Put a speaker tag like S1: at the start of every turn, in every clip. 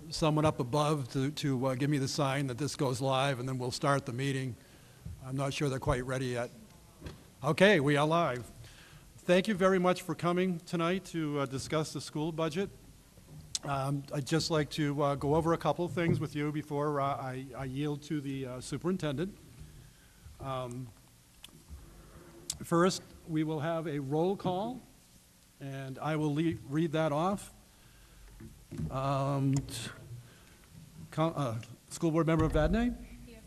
S1: someone up above to give me the sign that this goes live, and then we'll start the meeting. I'm not sure they're quite ready yet. Okay, we are live. Thank you very much for coming tonight to discuss the school budget. I'd just like to go over a couple of things with you before I yield to the superintendent. First, we will have a roll call, and I will read that off. School Board Member Vadnais? Here.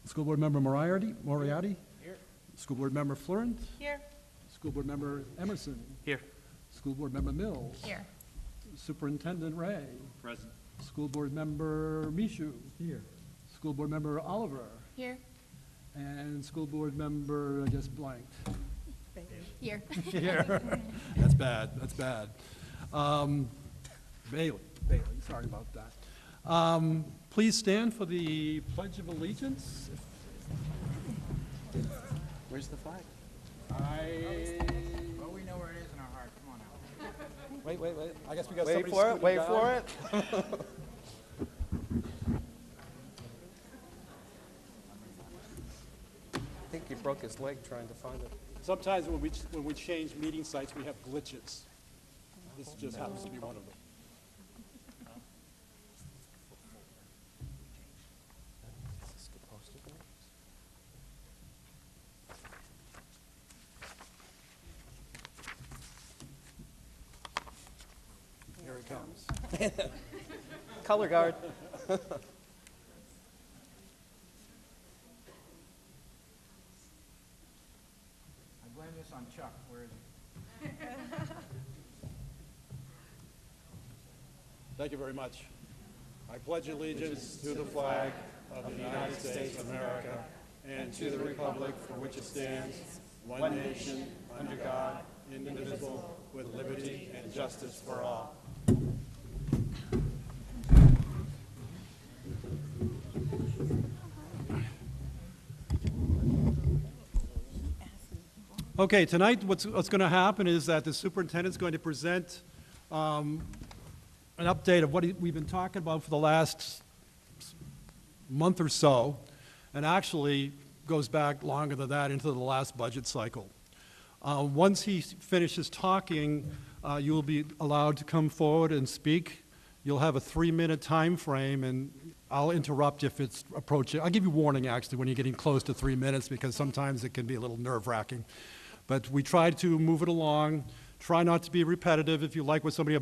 S1: School Board Member Moriarty? Here. School Board Member Florent?
S2: Here.
S1: School Board Member Emerson?
S3: Here.
S1: School Board Member Mills?
S2: Here.
S1: Superintendent Ray?
S3: Present.
S1: School Board Member Michaud? Here. School Board Member Oliver?
S2: Here.
S1: And School Board Member, I just blanked.
S2: Here.
S1: Here. That's bad, that's bad. Bailey, sorry about that. Please stand for the Pledge of Allegiance.
S3: Where's the flag?
S4: Well, we know where it is in our heart. Come on out.
S1: Wait. I guess we got
S3: Wait
S1: somebody
S3: for it,
S1: scooting
S3: wait
S1: down.
S3: for it. I think he broke his leg trying to find it.
S1: Sometimes when we change meeting sites, we have glitches. This just happens to be one of them. Here it comes.
S3: Color guard.
S4: I blame this on Chuck. Where is he?
S1: Thank you very much. I pledge allegiance to the flag of the United States of America and to the republic for which it stands, one nation, under God, indivisible, with liberty and justice for all. Okay, tonight what's going to happen is that the superintendent's going to present an update of what we've been talking about for the last month or so, and actually goes back longer than that into the last budget cycle. Once he finishes talking, you will be allowed to come forward and speak. You'll have a 3-minute time frame, and I'll interrupt if it's approaching. I'll give you warning, actually, when you're getting close to 3 minutes, because sometimes it can be a little nerve-wracking. But we try to move it along. Try not to be repetitive. If you like what somebody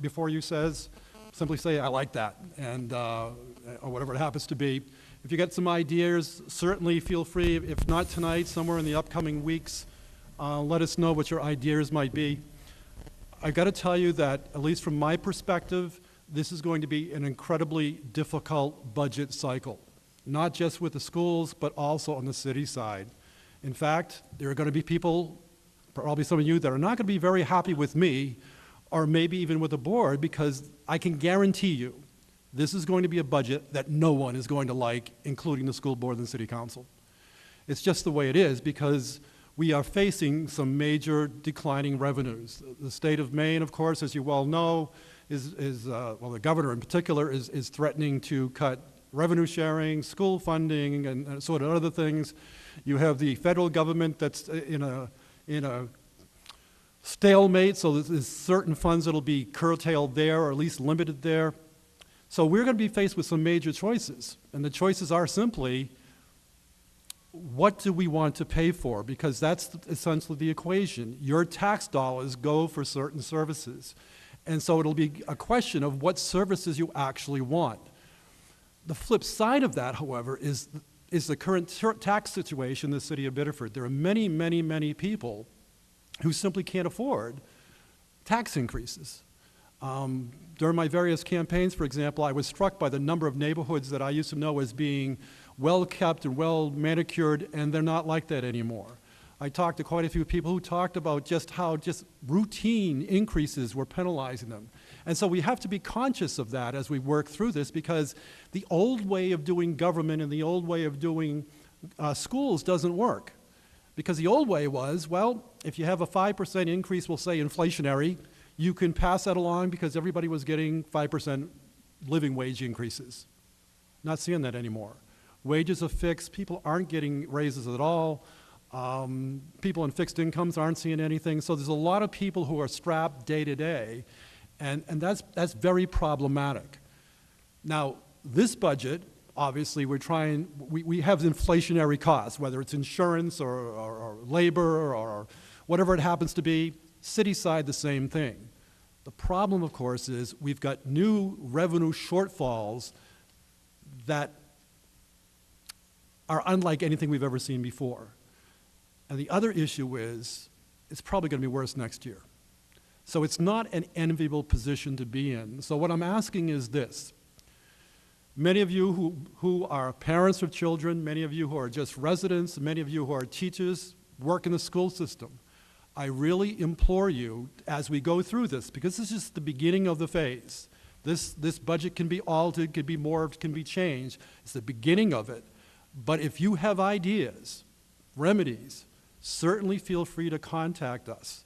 S1: before you says, simply say, I like that, and or whatever it happens to be. If you get some ideas, certainly feel free. If not tonight, somewhere in the upcoming weeks, let us know what your ideas might be. I've got to tell you that, at least from my perspective, this is going to be an incredibly difficult budget cycle, not just with the schools, but also on the city side. In fact, there are going to be people, probably some of you, that are not going to be very happy with me, or maybe even with the board, because I can guarantee you this is going to be a budget that no one is going to like, including the school board and the city council. It's just the way it is, because we are facing some major declining revenues. The state of Maine, of course, as you well know, the governor in particular is threatening to cut revenue sharing, school funding, and sort of other things. You have the federal government that's in a stalemate, so there's certain funds that'll be curtailed there, or at least limited there. So we're going to be faced with some major choices, and the choices are simply, what do we want to pay for? Because that's essentially the equation. Your tax dollars go for certain services, and so it'll be a question of what services you actually want. The flip side of that, however, is the current tax situation in the city of Biddeford. There are many, many, many people who simply can't afford tax increases. During my various campaigns, for example, I was struck by the number of neighborhoods that I used to know as being well-kept and well-manicured, and they're not like that anymore. I talked to quite a few people who talked about just how just routine increases were penalizing them. And so we have to be conscious of that as we work through this, because the old way of doing government and the old way of doing schools doesn't work. Because the old way was, well, if you have a 5% increase, we'll say inflationary, You can pass that along because everybody was getting 5% living wage increases. Not seeing that anymore. Wages are fixed. People aren't getting raises at all. People in fixed incomes aren't seeing anything. So there's a lot of people who are strapped day to day, and that's very problematic. Now, this budget, obviously, we have inflationary costs, whether it's insurance or labor or whatever it happens to be. City side, the same thing. The problem, of course, is we've got new revenue shortfalls that are unlike anything we've ever seen before. And the other issue is it's probably going to be worse next year. So it's not an enviable position to be in. So what I'm asking is this. Many of you who are parents of children, many of you who are just residents, many of you who are teachers, work in the school system, I really implore you as we go through this, because this is the beginning of the phase. This budget can be altered, can be morphed, can be changed. It's the beginning of it. But if you have ideas, remedies, certainly feel free to contact us.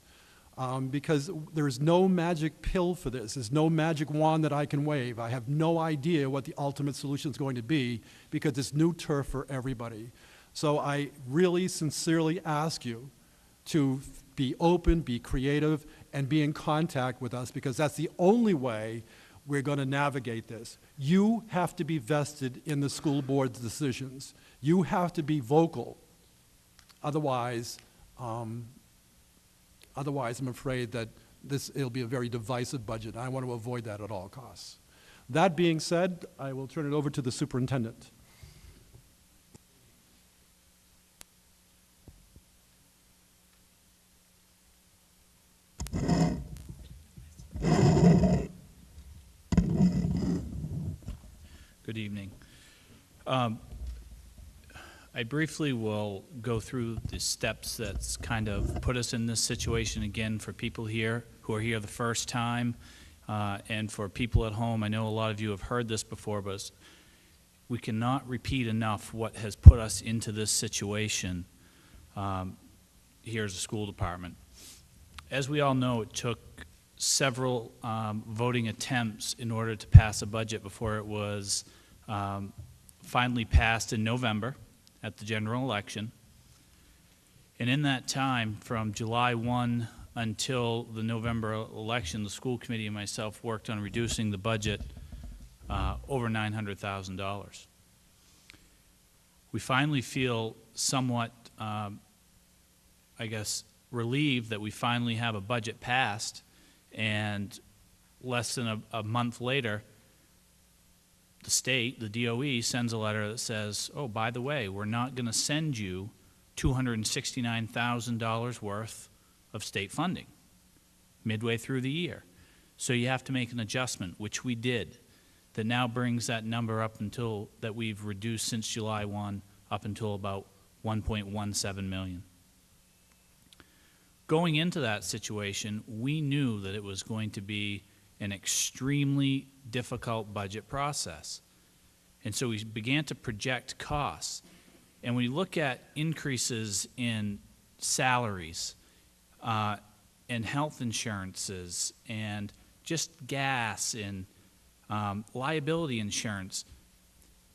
S1: Because there's no magic pill for this. There's no magic wand that I can wave. I have no idea what the ultimate solution is going to be because it's new turf for everybody. So I really sincerely ask you to be open, be creative, and be in contact with us because that's the only way we're going to navigate this. You have to be vested in the school board's decisions. You have to be vocal. Otherwise, I'm afraid that it'll be a very divisive budget. I want to avoid that at all costs. That being said, I will turn it over to the superintendent.
S5: Good evening. I briefly will go through the steps that's kind of put us in this situation again for people here who are here the first time, and for people at home. I know a lot of you have heard this before, but we cannot repeat enough what has put us into this situation here as a school department. As we all know, it took several voting attempts in order to pass a budget before it was finally passed in November at the general election. And in that time, from July 1 until the November election, the school committee and myself worked on reducing the budget over $900,000. We finally feel somewhat, I guess, relieved that we finally have a budget passed, and less than a month later, the state, the DOE, sends a letter that says, oh, by the way, we're not going to send you $269,000 worth of state funding midway through the year. So you have to make an adjustment, which we did, that now brings that number up until, that we've reduced since July 1, up until about $1.17 million. Going into that situation, we knew that it was going to be an extremely difficult budget process. And so we began to project costs. And when you look at increases in salaries and health insurances and just gas and liability insurance,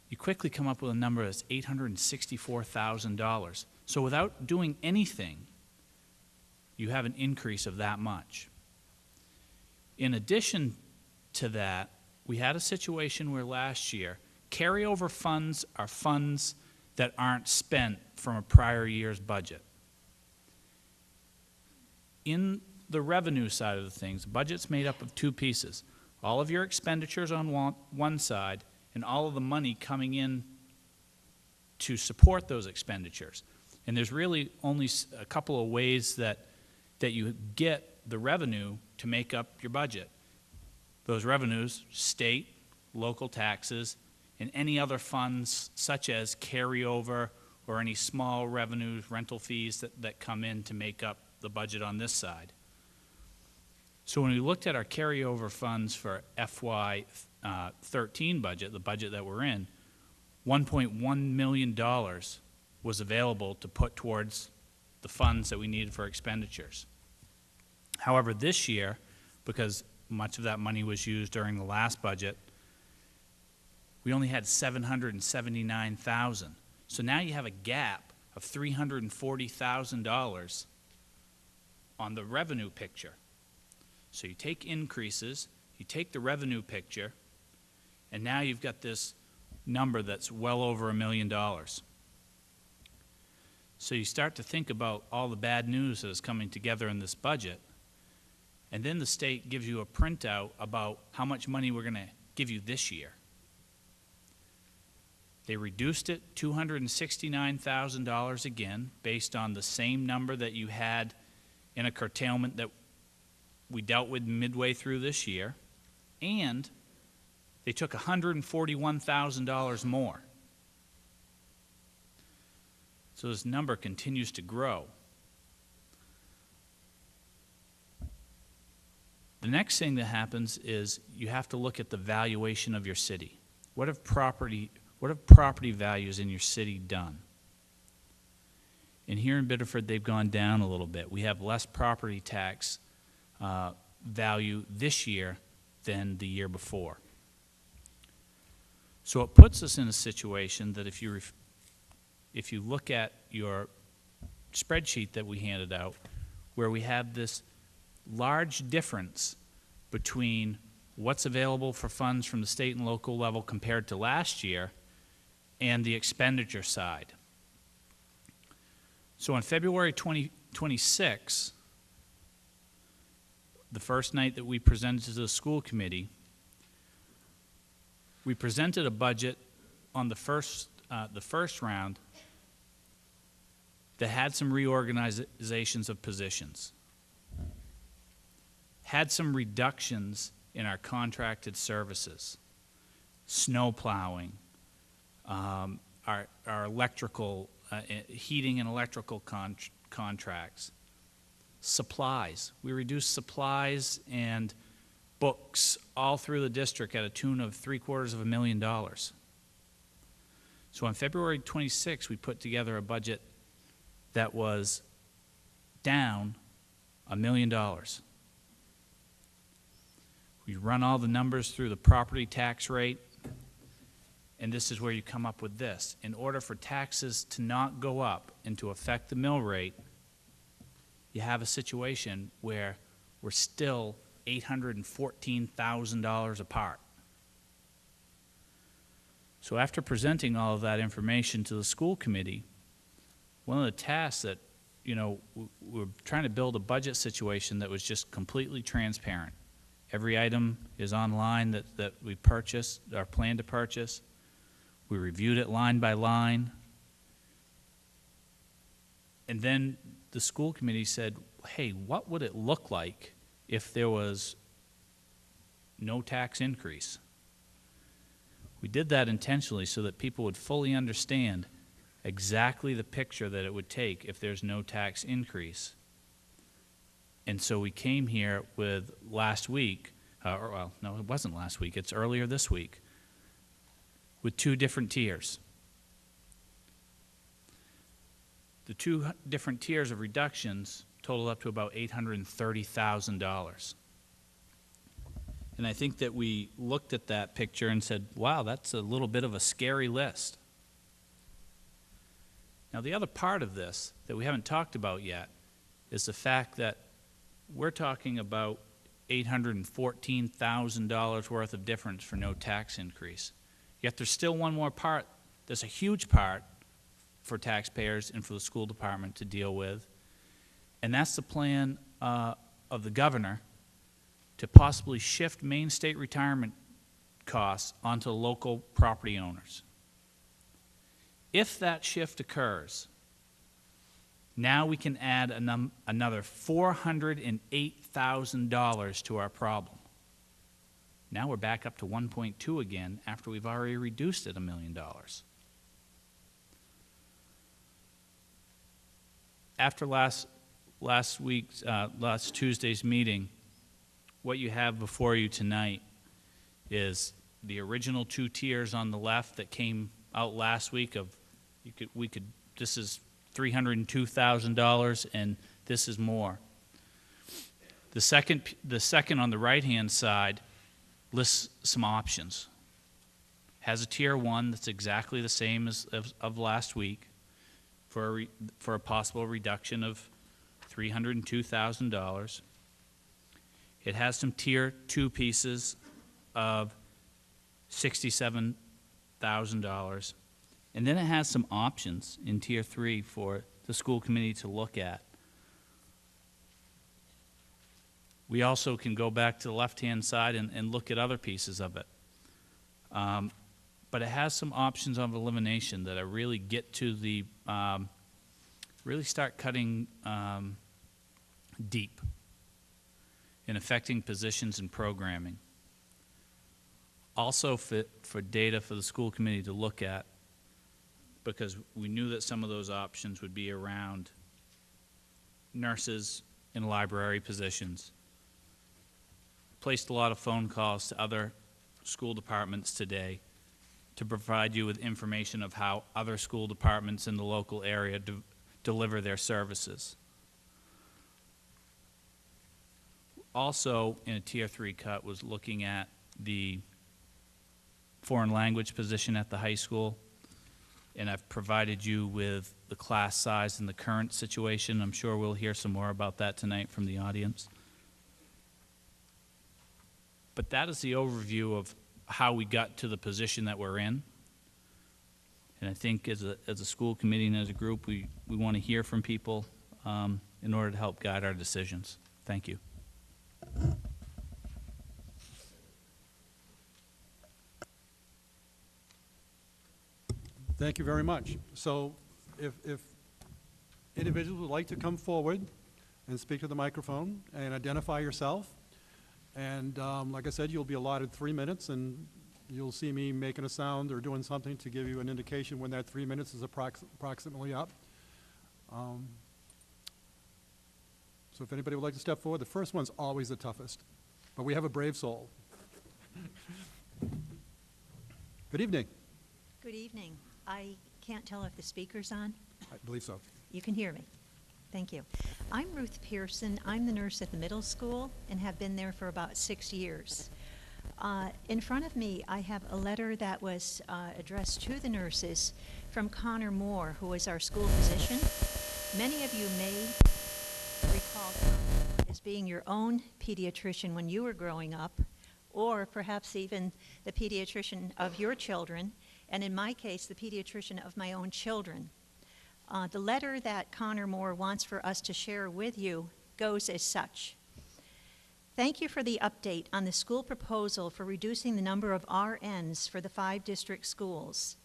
S5: you quickly come up with a number that's $864,000. So without doing anything, you have an increase of that much. In addition to that, we had a situation where last year, carryover funds are funds that aren't spent from a prior year's budget. In the revenue side of the things, the budget's made up of two pieces. All of your expenditures on one side and all of the money coming in to support those expenditures. And there's really only a couple of ways that you get the revenue to make up your budget. Those revenues, state, local taxes, and any other funds such as carryover or any small revenues, rental fees that come in to make up the budget on this side. So when we looked at our carryover funds for FY13 budget, the budget that we're in, $1.1 million was available to put towards the funds that we needed for expenditures. However, this year, because much of that money was used during the last budget. We only had $779,000. So now you have a gap of $340,000 on the revenue picture. So you take increases, you take the revenue picture, and now you've got this number that's well over $1 million. So you start to think about all the bad news that is coming together in this budget, and then the state gives you a printout about how much money we're going to give you this year. They reduced it $269,000 again, based on the same number that you had in a curtailment that we dealt with midway through this year, and they took $141,000 more. So this number continues to grow. The next thing that happens is you have to look at the valuation of your city. What have property values in your city done? And here in Biddeford, they've gone down a little bit. We have less property tax value this year than the year before. So it puts us in a situation that if you look at your spreadsheet that we handed out, where we have this large difference between what's available for funds from the state and local level compared to last year and the expenditure side. So on February 26, the first night that we presented to the school committee, we presented a budget on the first round that had some reorganizations of positions, had some reductions in our contracted services, snow plowing, our electrical, heating and electrical contracts, supplies. We reduced supplies and books all through the district at a tune of $750,000. So on February 26, we put together a budget that was down $1 million. We run all the numbers through the property tax rate, and this is where you come up with this. In order for taxes to not go up and to affect the mill rate, you have a situation where we're still $814,000 apart. So after presenting all of that information to the school committee, one of the tasks that, we're trying to build a budget situation that was just completely transparent. Every item is online that we purchased, or plan to purchase. We reviewed it line by line. And then the school committee said, hey, what would it look like if there was no tax increase? We did that intentionally so that people would fully understand exactly the picture that it would take if there's no tax increase. And so we came here with last week, no, it wasn't last week, it's earlier this week, with two different tiers. The two different tiers of reductions total up to about $830,000. And I think that we looked at that picture and said, wow, that's a little bit of a scary list. Now, the other part of this that we haven't talked about yet is the fact that we're talking about $814,000 worth of difference for no tax increase. Yet there's still one more part. There's a huge part for taxpayers and for the school department to deal with, and that's the plan of the governor to possibly shift Maine state retirement costs onto local property owners. If that shift occurs, now we can add another $408,000 to our problem. Now we're back up to 1.2 again after we've already reduced it $1 million. After last Tuesday's meeting, what you have before you tonight is the original two tiers on the left that came out last week of, this is $302,000 and this is more. The second on the right-hand side lists some options. Has a tier 1 that's exactly the same as of last week for a possible reduction of $302,000. It has some tier 2 pieces of $67,000. And then it has some options in tier 3 for the school committee to look at. We also can go back to the left-hand side and look at other pieces of it. But it has some options of elimination that really get to the, really start cutting deep in affecting positions and programming. Also fit for data for the school committee to look at, because we knew that some of those options would be around nurses in library positions. Placed a lot of phone calls to other school departments today to provide you with information of how other school departments in the local area deliver their services. Also, in a tier 3 cut, was looking at the foreign language position at the high school, and I've provided you with the class size and the current situation. I'm sure we'll hear some more about that tonight from the audience. But that is the overview of how we got to the position that we're in. And I think as a school committee and as a group, we want to hear from people in order to help guide our decisions. Thank you.
S1: Thank you very much. So if individuals would like to come forward and speak to the microphone and identify yourself, and like I said, you'll be allotted 3 minutes, and you'll see me making a sound or doing something to give you an indication when that 3 minutes is approximately up. So if anybody would like to step forward, the first one's always the toughest, but we have a brave soul. Good evening.
S6: Good evening. I can't tell if the speaker's on.
S1: I believe so.
S6: You can hear me. Thank you. I'm Ruth Pearson. I'm the nurse at the middle school and have been there for about 6 years. In front of me, I have a letter that was addressed to the nurses from Connor Moore, who is our school physician. Many of you may recall Connor as being your own pediatrician when you were growing up, or perhaps even the pediatrician of your children, and in my case, the pediatrician of my own children. The letter that Connor Moore wants for us to share with you goes as such. Thank you for the update on the school proposal for reducing the number of RNs for the 5 district schools.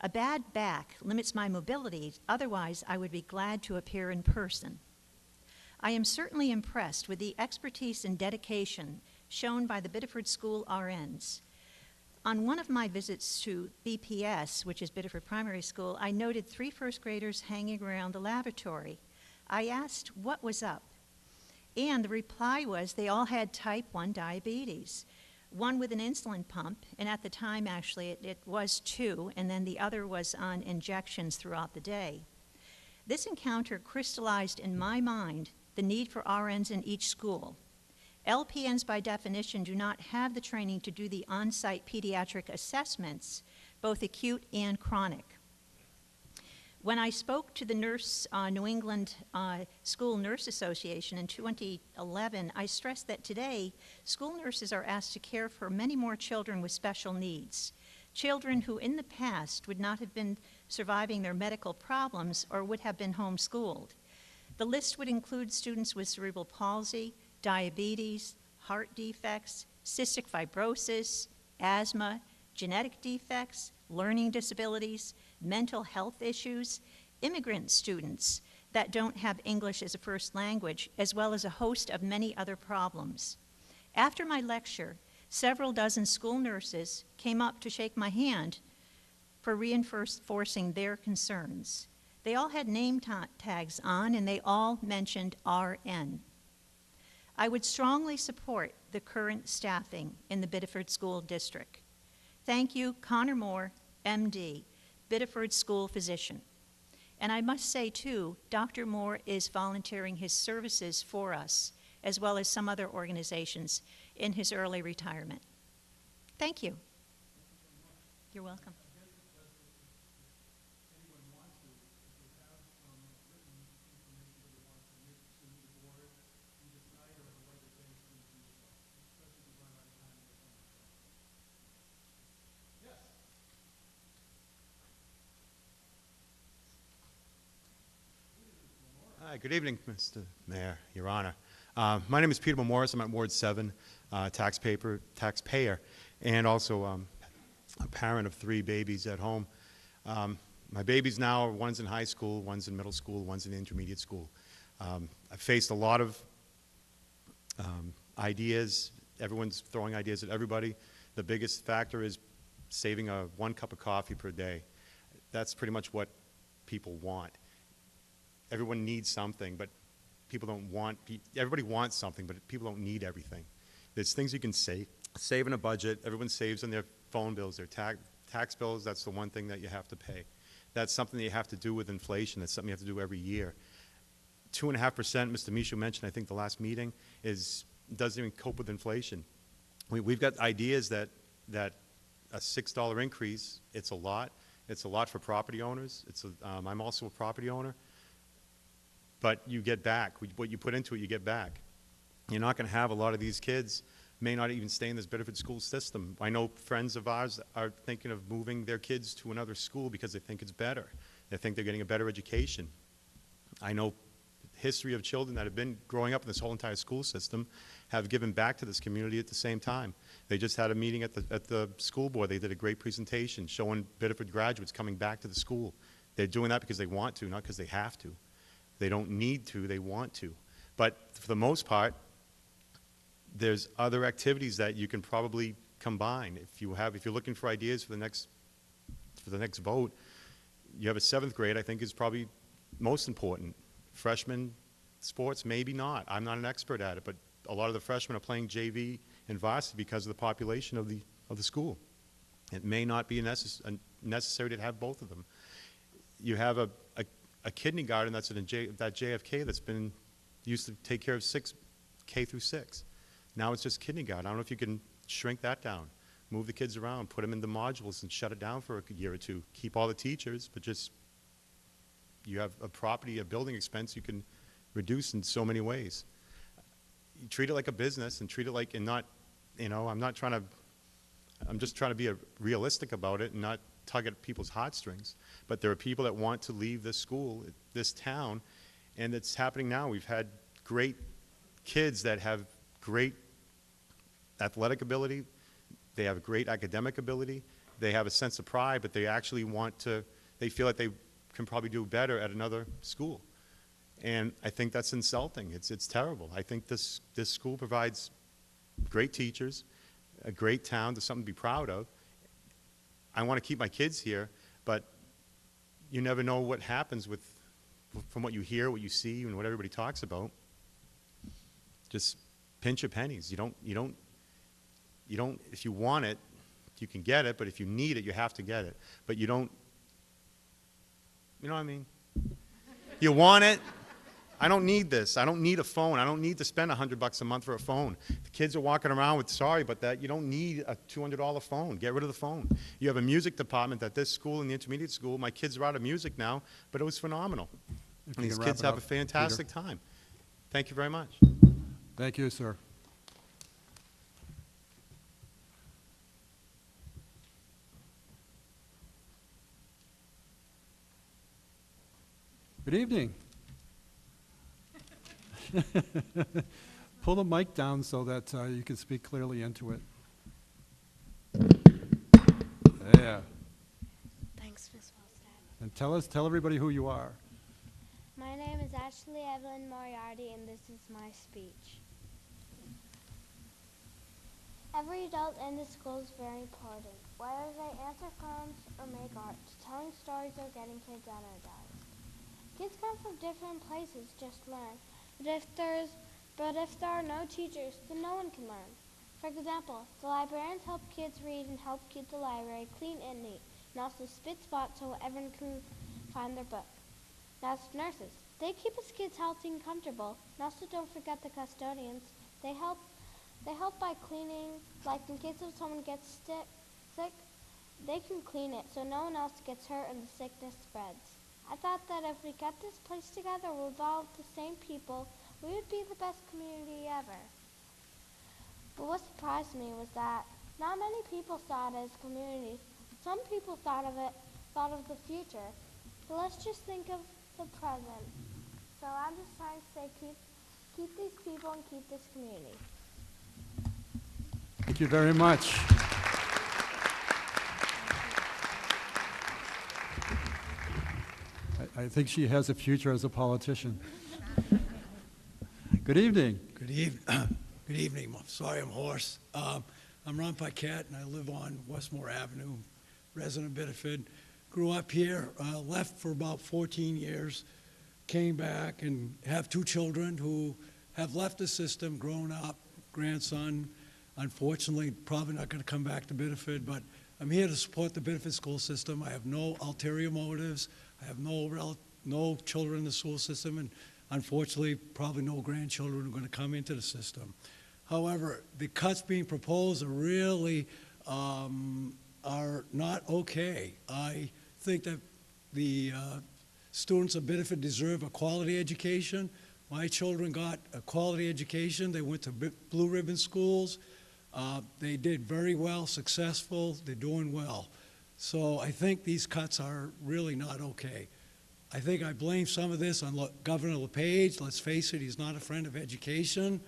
S6: A bad back limits my mobility, otherwise I would be glad to appear in person. I am certainly impressed with the expertise and dedication shown by the Biddeford School RNs. On one of my visits to BPS, which is Biddeford Primary School, I noted 3 first graders hanging around the lavatory. I asked what was up, and the reply was they all had type 1 diabetes, one with an insulin pump, and at the time actually it was 2, and then the other was on injections throughout the day. This encounter crystallized in my mind the need for RNs in each school. LPNs, by definition, do not have the training to do the on-site pediatric assessments, both acute and chronic. When I spoke to the New England School Nurse Association in 2011, I stressed that today, school nurses are asked to care for many more children with special needs, children who in the past would not have been surviving their medical problems or would have been homeschooled. The list would include students with cerebral palsy, diabetes, heart defects, cystic fibrosis, asthma, genetic defects, learning disabilities, mental health issues, immigrant students that don't have English as a first language, as well as a host of many other problems. After my lecture, several dozen school nurses came up to shake my hand for reinforcing their concerns. They all had name tags on, and they all mentioned RN. I would strongly support the current staffing in the Biddeford School District. Thank you, Connor Moore, MD, Biddeford School Physician. And I must say, too, Dr. Moore is volunteering his services for us as well as some other organizations in his early retirement. Thank you. You're welcome.
S7: Hi, good evening, Mr. Mayor, Your Honor. My name is Peter Morris. I'm at Ward 7, taxpayer, and also a parent of 3 babies at home. My babies now, one's in high school, one's in middle school, one's in intermediate school. I've faced a lot of ideas. Everyone's throwing ideas at everybody. The biggest factor is saving 1 cup of coffee per day. That's pretty much what people want. Everyone needs something, but people don't want, everybody wants something, but people don't need everything. There's things you can save in a budget. Everyone saves on their phone bills, their tax bills. That's the one thing that you have to pay. That's something that you have to do with inflation. That's something you have to do every year. 2.5%, Mr. Michaud mentioned, I think the last meeting, doesn't even cope with inflation. We've got ideas that a $6 increase, it's a lot. It's a lot for property owners. I'm also a property owner. But you get back. What you put into it, you get back. You're not going to have a lot of these kids may not even stay in this Bedford school system. I know friends of ours are thinking of moving their kids to another school because they think it's better. They think they're getting a better education. I know history of children that have been growing up in this whole entire school system have given back to this community at the same time. They just had a meeting at the school board. They did a great presentation showing Bedford graduates coming back to the school. They're doing that because they want to, not because they have to. They don't need to, they want to. But for the most part, there's other activities that you can probably combine. If you're looking for ideas for the next vote, you have a 7th grade, I think, is probably most important. Freshman sports, maybe not. I'm not an expert at it, but a lot of the freshmen are playing JV and varsity because of the population of the school. It may not be necessary to have both of them. You have a kindergarten that's at that JFK that's been used to take care of K through 6. Now it's just kindergarten. I don't know if you can shrink that down, move the kids around, put them into modules and shut it down for a year or 2. Keep all the teachers, but just you have a building expense you can reduce in so many ways. You treat it like a business and treat it like, and not, I'm just trying to be realistic about it and not tug at people's heartstrings. But there are people that want to leave this school, this town, and it's happening now. We've had great kids that have great athletic ability, they have great academic ability, they have a sense of pride, but they actually they feel like they can probably do better at another school. And I think that's insulting. It's terrible. I think this school provides great teachers, a great town, there's something to be proud of. I want to keep my kids here, but you never know what happens from what you hear, what you see, and what everybody talks about. Just pinch your pennies. You don't, if you want it, you can get it, but if you need it, you have to get it. But you don't, you know what I mean? You want it? I don't need this. I don't need a phone. I don't need to spend $100 a month for a phone. The kids are walking around with, sorry, but you don't need a $200 phone. Get rid of the phone. You have a music department at this school and the intermediate school. My kids are out of music now, but it was phenomenal. And these kids have a fantastic time. Thank you very much.
S1: Thank you, sir. Good evening. Pull the mic down so that you can speak clearly into it. Yeah.
S8: Thanks, Ms. Wellstad.
S1: And tell everybody who you are.
S8: My name is Ashley Evelyn Moriarty, and this is my speech. Every adult in the school is very important, whether they answer phones or make art, telling stories or getting kids energized. Kids come from different places, just learn. But if there are no teachers, then no one can learn. For example, the librarians help kids read and help keep the library clean and neat, and also spit spots so everyone can find their book. Now it's nurses. They keep us kids healthy and comfortable. And also don't forget the custodians. They help by cleaning, like in case if someone gets sick, they can clean it so no one else gets hurt and the sickness spreads. I thought that if we kept this place together with all the same people, we would be the best community ever. But what surprised me was that not many people saw it as a community. Some people thought of the future. But let's just think of the present. So I'm just trying to say keep these people and keep this community.
S1: Thank you very much. I think she has a future as a politician. Good evening.
S9: Good evening. I'm sorry I'm hoarse. I'm Ron Paquette, and I live on Westmore Avenue, resident of Biddeford. Grew up here, left for about 14 years, came back and have two children who have left the system, grown up, grandson. Unfortunately, probably not going to come back to Biddeford, but I'm here to support the Biddeford school system. I have no ulterior motives. I have no children in the school system, and unfortunately, probably no grandchildren who are going to come into the system. However, the cuts being proposed are really are not okay. I think that the students of Biddeford deserve a quality education. My children got a quality education. They went to Blue Ribbon schools. They did very well, successful. They're doing well. So I think these cuts are really not okay. I think I blame some of this on Governor LePage. Let's face it, he's not a friend of education.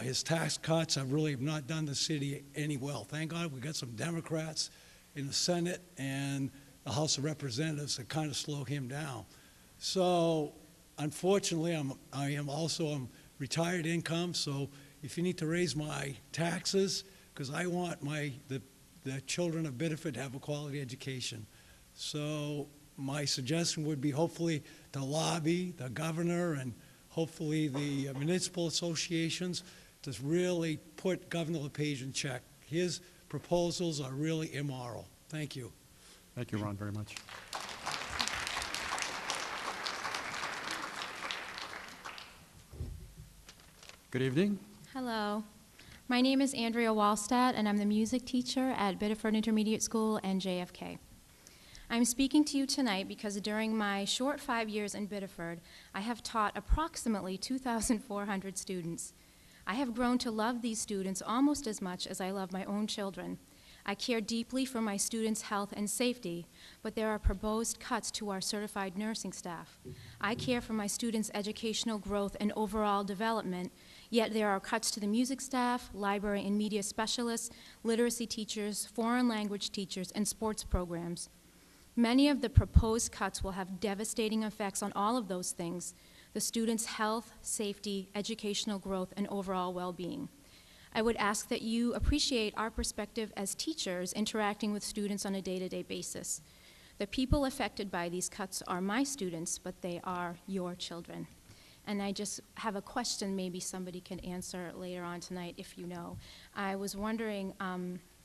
S9: His tax cuts have really not done the city any well. Thank God we got some Democrats in the Senate and the House of Representatives that kind of slow him down. So unfortunately, I am also retired income, so if you need to raise my taxes, because I want the children of Biddeford to have a quality education. So my suggestion would be hopefully to lobby the governor and hopefully the municipal associations to really put Governor LePage in check. His proposals are really immoral. Thank you.
S1: Thank you, Ron, very much. Good evening.
S2: Hello. My name is Andrea Wallstadt, and I'm the music teacher at Biddeford Intermediate School and JFK. I'm speaking to you tonight because during my short 5 years in Biddeford, I have taught approximately 2,400 students. I have grown to love these students almost as much as I love my own children. I care deeply for my students' health and safety, but there are proposed cuts to our certified nursing staff. I care for my students' educational growth and overall development, yet there are cuts to the music staff, library and media specialists, literacy teachers, foreign language teachers, and sports programs. Many of the proposed cuts will have devastating effects on all of those things: the students' health, safety, educational growth, and overall well-being. I would ask that you appreciate our perspective as teachers interacting with students on a day-to-day basis. The people affected by these cuts are my students, but they are your children. And I just have a question maybe somebody can answer later on tonight if you know. I was wondering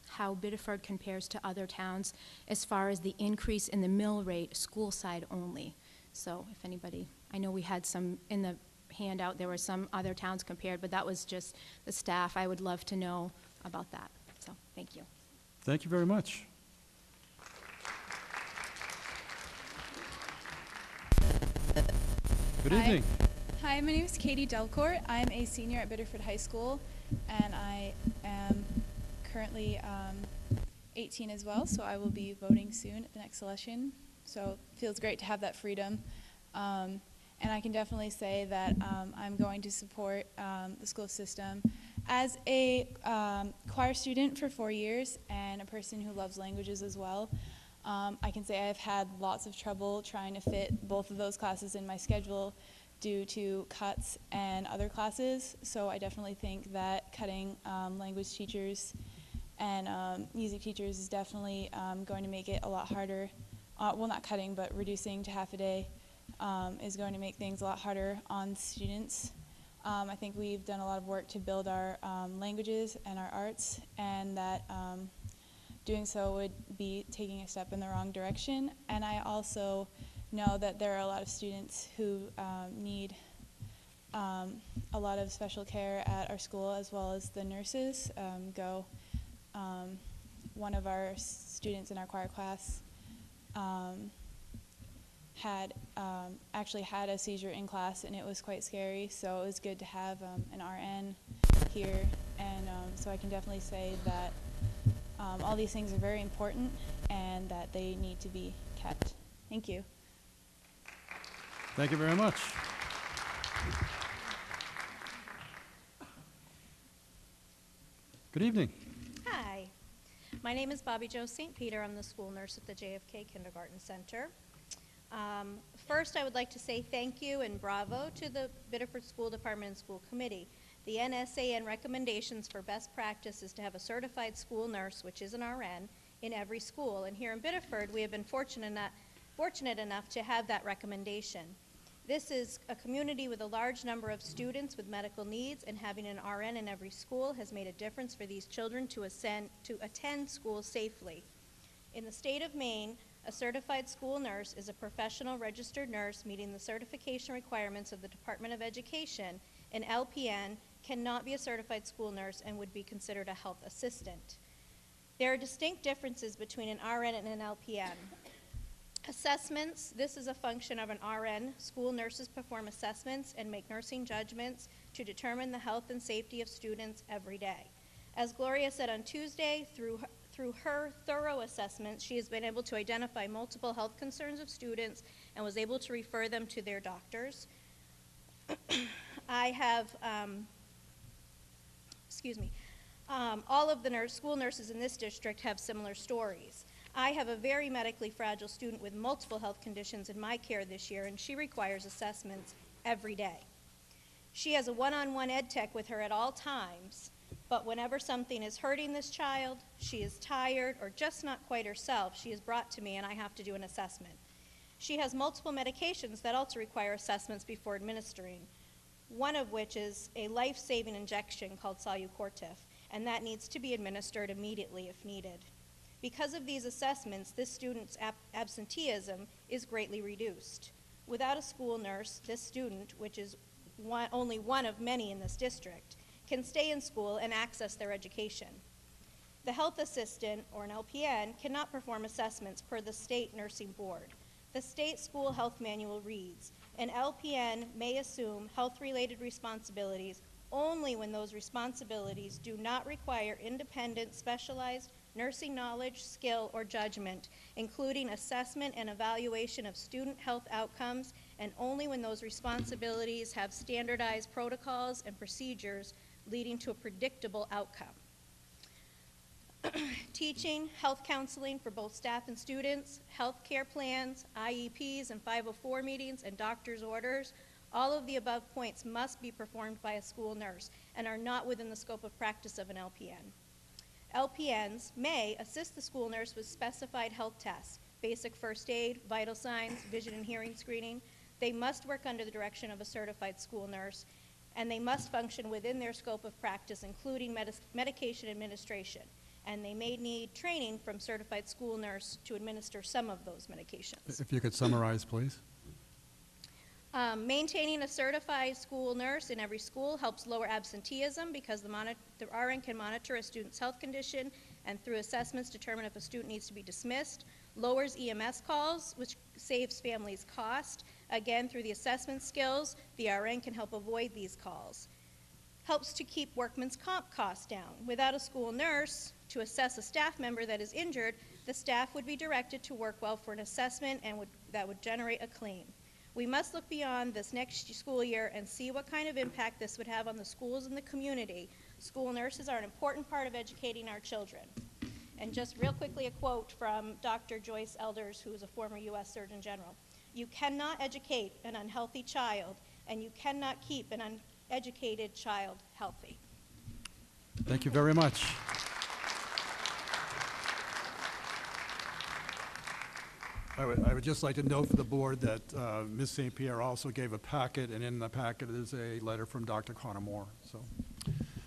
S2: how Biddeford compares to other towns as far as the increase in the mill rate, school side only. So if anybody, I know we had some in the handout, there were some other towns compared, but that was just the staff. I would love to know about that. So thank you.
S1: Thank you very much. Good evening.
S10: Hi, my name is Katie Delcourt. I'm a senior at Biddeford High School, and I am currently 18 as well, so I will be voting soon at the next election. So it feels great to have that freedom. And I can definitely say that I'm going to support the school system. As a choir student for 4 years and a person who loves languages as well, I can say I've had lots of trouble trying to fit both of those classes in my schedule due to cuts and other classes. So I definitely think that cutting language teachers and music teachers is definitely going to make it a lot harder. Well, not cutting, but reducing to half a day is going to make things a lot harder on students. I think we've done a lot of work to build our languages and our arts, and that doing so would be taking a step in the wrong direction. And I also know that there are a lot of students who need a lot of special care at our school, as well as the nurses go. One of our students in our choir class actually had a seizure in class, and it was quite scary, so it was good to have an RN here, and so I can definitely say that all these things are very important and that they need to be kept. Thank you.
S1: Thank you very much. Good evening.
S11: Hi, my name is Bobby Jo St. Peter. I'm the school nurse at the JFK Kindergarten Center. First, I would like to say thank you and bravo to the Biddeford School Department and School Committee. The NSAN recommendations for best practice is to have a certified school nurse, which is an RN, in every school. And here in Biddeford, we have been fortunate enough to have that recommendation. This is a community with a large number of students with medical needs, and having an RN in every school has made a difference for these children to attend school safely. In the state of Maine, a certified school nurse is a professional registered nurse meeting the certification requirements of the Department of Education. An LPN cannot be a certified school nurse and would be considered a health assistant. There are distinct differences between an RN and an LPN. Assessments, this is a function of an RN. School nurses perform assessments and make nursing judgments to determine the health and safety of students every day. As Gloria said on Tuesday, through her thorough assessments, she has been able to identify multiple health concerns of students and was able to refer them to their doctors. I have, all of the school nurses in this district have similar stories. I have a very medically fragile student with multiple health conditions in my care this year, and she requires assessments every day. She has a one-on-one ed tech with her at all times, but whenever something is hurting this child, she is tired or just not quite herself, she is brought to me and I have to do an assessment. She has multiple medications that also require assessments before administering, one of which is a life-saving injection called Solucortif, and that needs to be administered immediately if needed. Because of these assessments, this student's absenteeism is greatly reduced. Without a school nurse, this student, which is only one of many in this district, can stay in school and access their education. The health assistant, or an LPN, cannot perform assessments per the state nursing board. The state school health manual reads, an LPN may assume health-related responsibilities only when those responsibilities do not require independent, specialized nursing knowledge, skill, or judgment, including assessment and evaluation of student health outcomes, and only when those responsibilities have standardized protocols and procedures leading to a predictable outcome. Teaching, health counseling for both staff and students, health care plans, IEPs and 504 meetings, and doctor's orders, all of the above points must be performed by a school nurse and are not within the scope of practice of an LPN. LPNs may assist the school nurse with specified health tests, basic first aid, vital signs, vision and hearing screening. They must work under the direction of a certified school nurse, and they must function within their scope of practice, including medication administration. And they may need training from certified school nurse to administer some of those medications.
S1: If you could summarize, please.
S11: Maintaining a certified school nurse in every school helps lower absenteeism because the RN can monitor a student's health condition and through assessments determine if a student needs to be dismissed, lowers EMS calls, which saves families cost. Again, through the assessment skills, the RN can help avoid these calls. Helps to keep workman's comp costs down. Without a school nurse to assess a staff member that is injured, the staff would be directed to work well for an assessment and that would generate a claim. We must look beyond this next school year and see what kind of impact this would have on the schools and the community. School nurses are an important part of educating our children. And just real quickly, a quote from Dr. Joyce Elders, who is a former U.S. Surgeon General. You cannot educate an unhealthy child, and you cannot keep an uneducated child healthy.
S1: Thank you very much. I would just like to note for the board that Ms. St. Pierre also gave a packet, and in the packet is a letter from Dr. Connor Moore. So,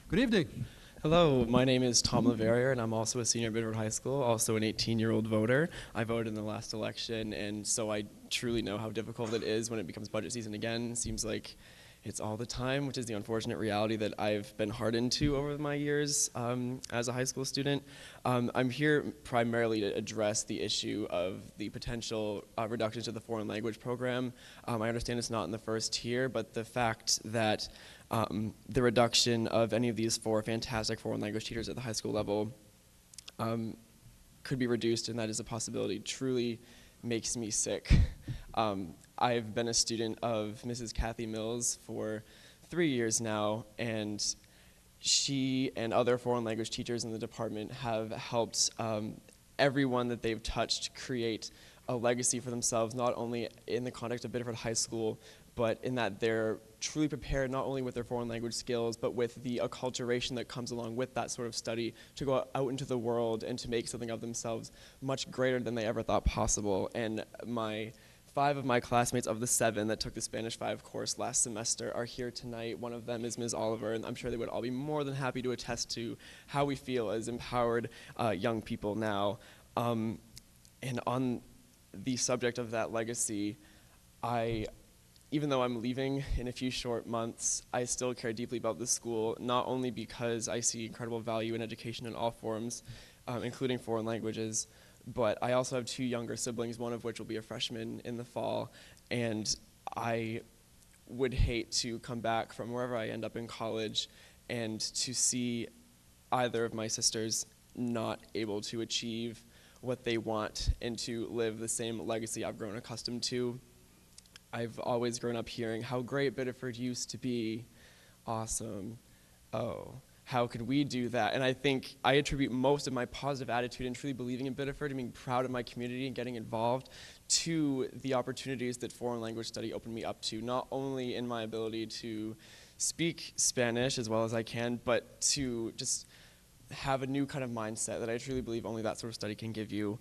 S1: good evening.
S12: Hello, my name is Tom Laverier, and I'm also a senior at Biddeford High School, also an 18-year-old voter. I voted in the last election, and so I truly know how difficult it is when it becomes budget season again. It seems like it's all the time, which is the unfortunate reality that I've been hardened to over my years as a high school student. I'm here primarily to address the issue of the potential reductions to the foreign language program. I understand it's not in the first tier, but the fact that the reduction of any of these 4 fantastic foreign language teachers at the high school level could be reduced, and that is a possibility, truly makes me sick. I've been a student of Mrs. Kathy Mills for 3 years now, and she and other foreign language teachers in the department have helped everyone that they've touched create a legacy for themselves, not only in the context of Biddeford High School, but in that they're truly prepared not only with their foreign language skills, but with the acculturation that comes along with that sort of study to go out into the world and to make something of themselves much greater than they ever thought possible. And 5 of my classmates of the 7 that took the Spanish 5 course last semester are here tonight. One of them is Ms. Oliver, and I'm sure they would all be more than happy to attest to how we feel as empowered young people now. And on the subject of that legacy, even though I'm leaving in a few short months, I still care deeply about this school, not only because I see incredible value in education in all forms, including foreign languages, but I also have 2 younger siblings, one of which will be a freshman in the fall, and I would hate to come back from wherever I end up in college and to see either of my sisters not able to achieve what they want and to live the same legacy I've grown accustomed to. I've always grown up hearing how great Biddeford used to be. Awesome. Oh, how could we do that? And I think I attribute most of my positive attitude and truly believing in Biddeford and being proud of my community and getting involved to the opportunities that foreign language study opened me up to, not only in my ability to speak Spanish as well as I can, but to just have a new kind of mindset that I truly believe only that sort of study can give you.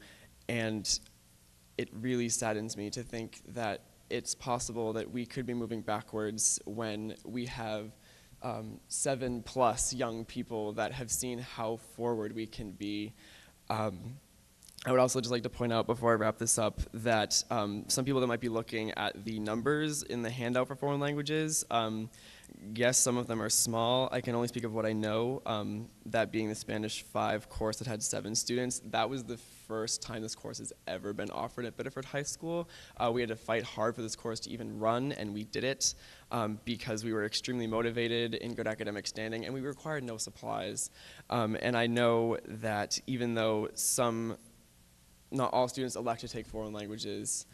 S12: And it really saddens me to think that it's possible that we could be moving backwards when we have 7+ young people that have seen how forward we can be. I would also just like to point out before I wrap this up that some people that might be looking at the numbers in the handout for foreign languages, yes, some of them are small. I can only speak of what I know, that being the Spanish 5 course that had 7 students. That was the first time this course has ever been offered at Biddeford High School. We had to fight hard for this course to even run, and we did it because we were extremely motivated in good academic standing, and we required no supplies. And I know that even though not all students elect to take foreign languages,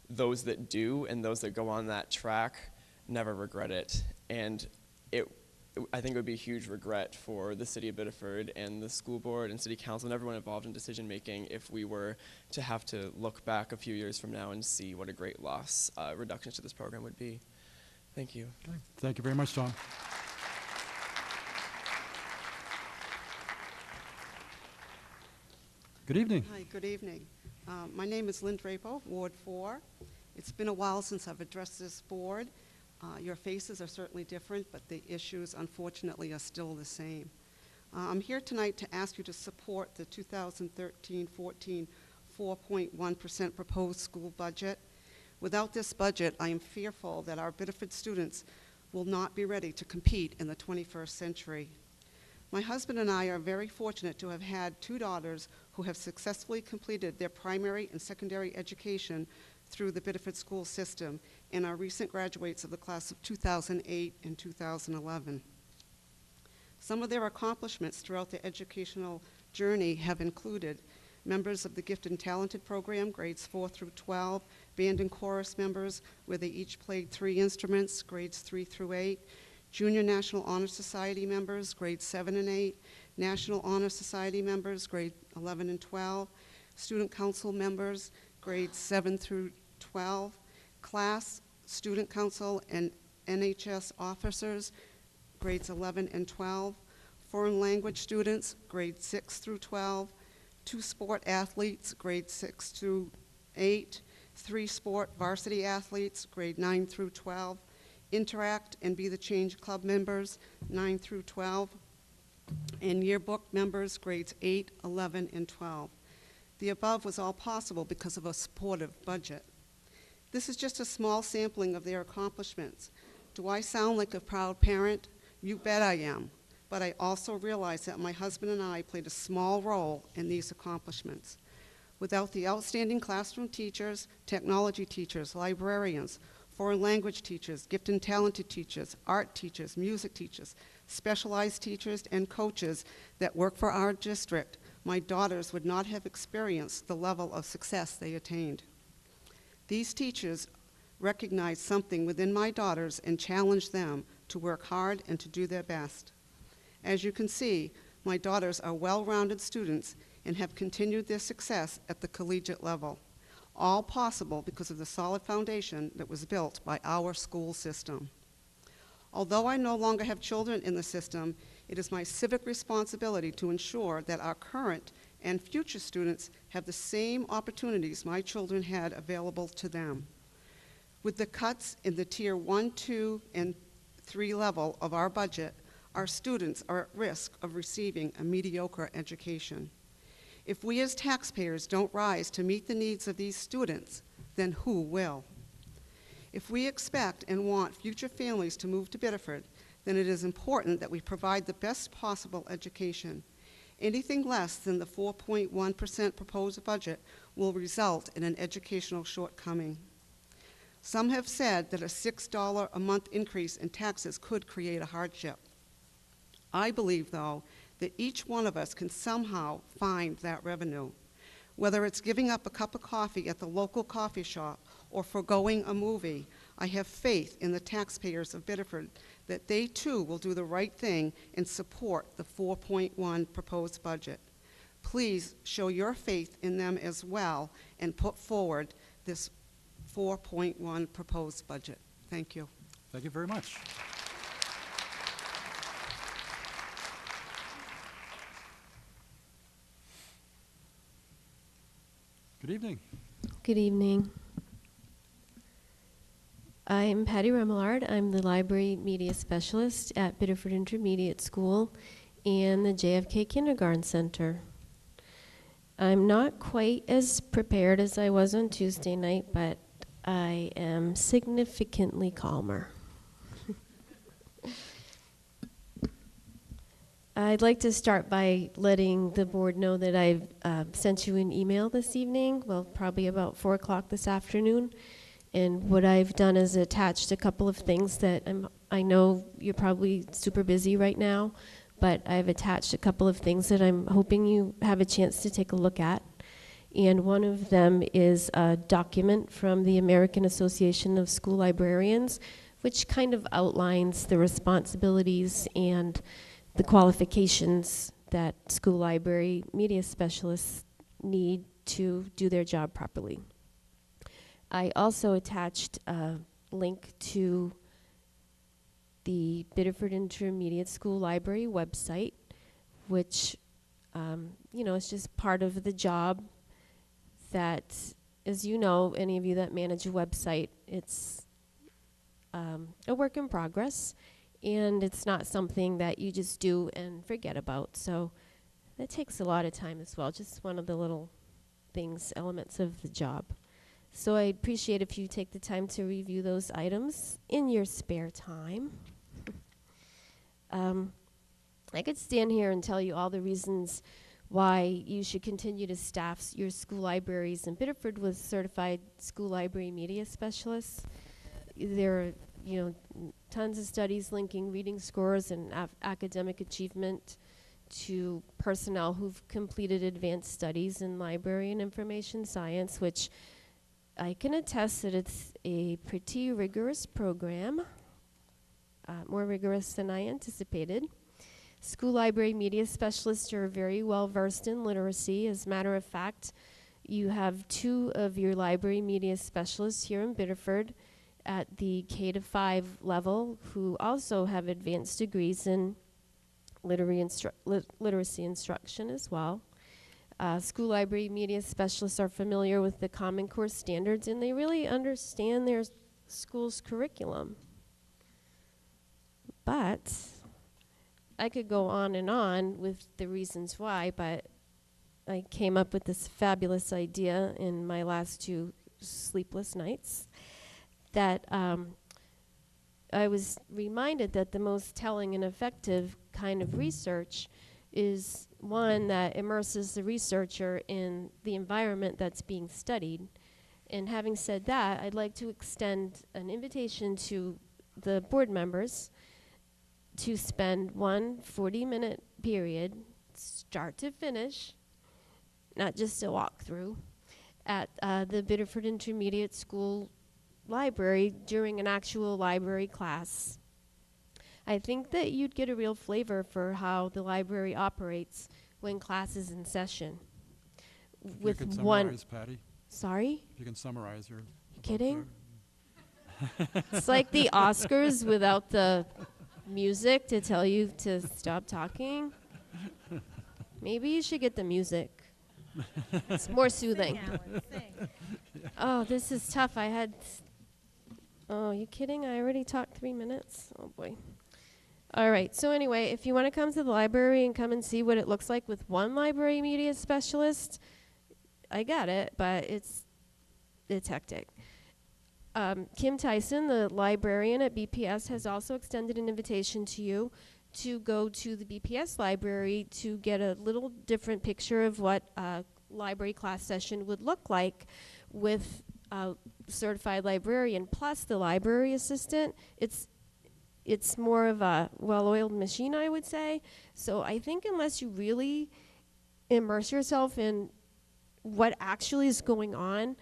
S12: those that do and those that go on that track never regret it. And I think it would be a huge regret for the city of Biddeford and the school board and city council and everyone involved in decision making if we were to have to look back a few years from now and see what a great loss reductions to this program would be. Thank you.
S1: Okay. Thank you very much, Tom. Good evening.
S13: Hi, good evening. My name is Lynn Drapo, Ward 4. It's been a while since I've addressed this board. Your faces are certainly different, but the issues, unfortunately, are still the same. I'm here tonight to ask you to support the 2013-14 4.1% proposed school budget. Without this budget, I am fearful that our Biddeford students will not be ready to compete in the 21st century. My husband and I are very fortunate to have had 2 daughters who have successfully completed their primary and secondary education through the Biddeford school system and are recent graduates of the class of 2008 and 2011. Some of their accomplishments throughout their educational journey have included members of the Gifted and Talented program, grades 4 through 12, band and chorus members where they each played 3 instruments, grades 3 through 8, Junior National Honor Society members, grades 7 and 8, National Honor Society members, grade 11 and 12, Student Council members, grades 7 through 12, class, student council, and NHS officers, grades 11 and 12, foreign language students, grades 6 through 12, 2 sport athletes, grades 6 through 8, 3 sport varsity athletes, grade 9 through 12, Interact and Be the Change Club members, 9 through 12, and yearbook members grades 8, 11, and 12. The above was all possible because of a supportive budget. This is just a small sampling of their accomplishments. Do I sound like a proud parent? You bet I am. But I also realize that my husband and I played a small role in these accomplishments. Without the outstanding classroom teachers, technology teachers, librarians, foreign language teachers, gifted and talented teachers, art teachers, music teachers, specialized teachers, and coaches that work for our district, my daughters would not have experienced the level of success they attained. These teachers recognized something within my daughters and challenged them to work hard and to do their best. As you can see, my daughters are well-rounded students and have continued their success at the collegiate level, all possible because of the solid foundation that was built by our school system. Although I no longer have children in the system, it is my civic responsibility to ensure that our current and future students have the same opportunities my children had available to them. With the cuts in the tier 1, 2, and 3 level of our budget, our students are at risk of receiving a mediocre education. If we as taxpayers don't rise to meet the needs of these students, then who will? If we expect and want future families to move to Biddeford, then it is important that we provide the best possible education. Anything less than the 4.1% proposed budget will result in an educational shortcoming. Some have said that a $6 a month increase in taxes could create a hardship. I believe, though, that each one of us can somehow find that revenue. Whether it's giving up a cup of coffee at the local coffee shop or foregoing a movie, I have faith in the taxpayers of Biddeford that they too will do the right thing and support the 4.1 proposed budget. Please show your faith in them as well and put forward this 4.1 proposed budget. Thank you.
S1: Thank you very much. Good evening.
S14: Good evening. I'm Patty Remillard. I'm the Library Media Specialist at Biddeford Intermediate School and the JFK Kindergarten Center. I'm not quite as prepared as I was on Tuesday night, but I am significantly calmer. I'd like to start by letting the board know that I've sent you an email this evening, well, probably about 4 o'clock this afternoon. And what I've done is attached a couple of things that I know you're probably super busy right now, but I've attached a couple of things that I'm hoping you have a chance to take a look at. And one of them is a document from the American Association of School Librarians, which kind of outlines the responsibilities and the qualifications that school library media specialists need to do their job properly. I also attached a link to the Biddeford Intermediate School Library website, which, you know, is just part of the job that, as you know, any of you that manage a website, it's a work in progress. And it's not something that you just do and forget about. So that takes a lot of time as well, just one of the little things, elements of the job. So I'd appreciate if you take the time to review those items in your spare time. I could stand here and tell you all the reasons why you should continue to staff your school libraries in Biddeford with certified school library media specialists. There are, you know, tons of studies linking reading scores and academic achievement to personnel who've completed advanced studies in library and information science, which I can attest that it's a pretty rigorous program, more rigorous than I anticipated. School library media specialists are very well versed in literacy. As a matter of fact, you have 2 of your library media specialists here in Biddeford at the K-5 level who also have advanced degrees in literacy instruction as well. School library media specialists are familiar with the Common Core standards and they really understand their school's curriculum. But I could go on and on with the reasons why, but I came up with this fabulous idea in my last 2 sleepless nights that I was reminded that the most telling and effective kind of research is one that immerses the researcher in the environment that's being studied. And having said that, I'd like to extend an invitation to the board members to spend one 40-minute period, start to finish, not just a walkthrough, at the Biddeford Intermediate School library during an actual library class. I think that you'd get a real flavor for how the library operates when class is in session.
S1: If
S14: With
S1: you can
S14: one,
S1: summarize, Patty.
S14: sorry?
S1: If you can summarize your.
S14: You kidding? It's like the Oscars without the music to tell you to stop talking. Maybe you should get the music. It's more soothing. Oh, this is tough. Oh, you kidding? I already talked 3 minutes. Oh boy. All right. So anyway, if you want to come to the library and come and see what it looks like with one library media specialist, I got it, but it's hectic. Kim Tyson, the librarian at BPS, has also extended an invitation to you to go to the BPS library to get a little different picture of what a library class session would look like with a certified librarian plus the library assistant. It's more of a well-oiled machine, I would say. So I think unless you really immerse yourself in what actually is going on,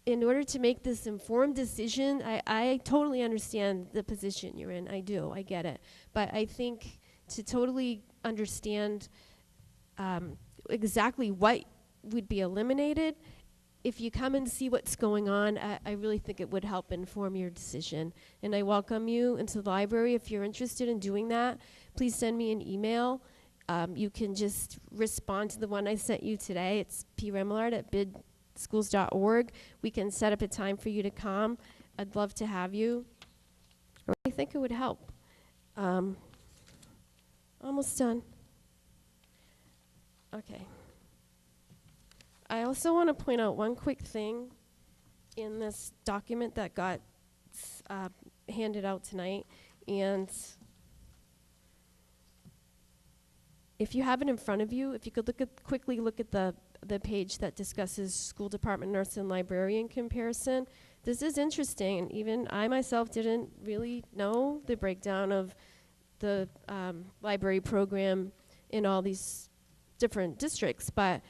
S14: in order to make this informed decision, I totally understand the position you're in. I do. I get it. But I think to totally understand exactly what would be eliminated, if you come and see what's going on, I really think it would help inform your decision. And I welcome you into the library. If you're interested in doing that, please send me an email. You can just respond to the one I sent you today. It's premillard@bidschools.org. We can set up a time for you to come. I'd love to have you. I think it would help. Almost done. Okay. I also want to point out one quick thing in this document that got handed out tonight. And if you have it in front of you, if you could quickly look at the page that discusses school department nurse and librarian comparison. This is interesting, and even I myself didn't really know the breakdown of the library program in all these different districts, but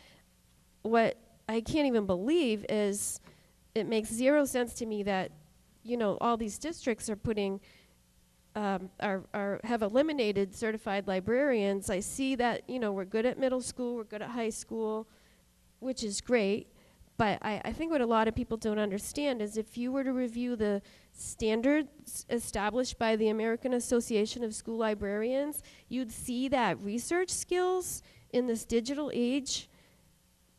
S14: what I can't even believe is it makes zero sense to me that, all these districts are putting have eliminated certified librarians. I see that, we're good at middle school, we're good at high school, which is great, but I think what a lot of people don't understand is if you were to review the standards established by the American Association of School Librarians, you'd see that research skills in this digital age,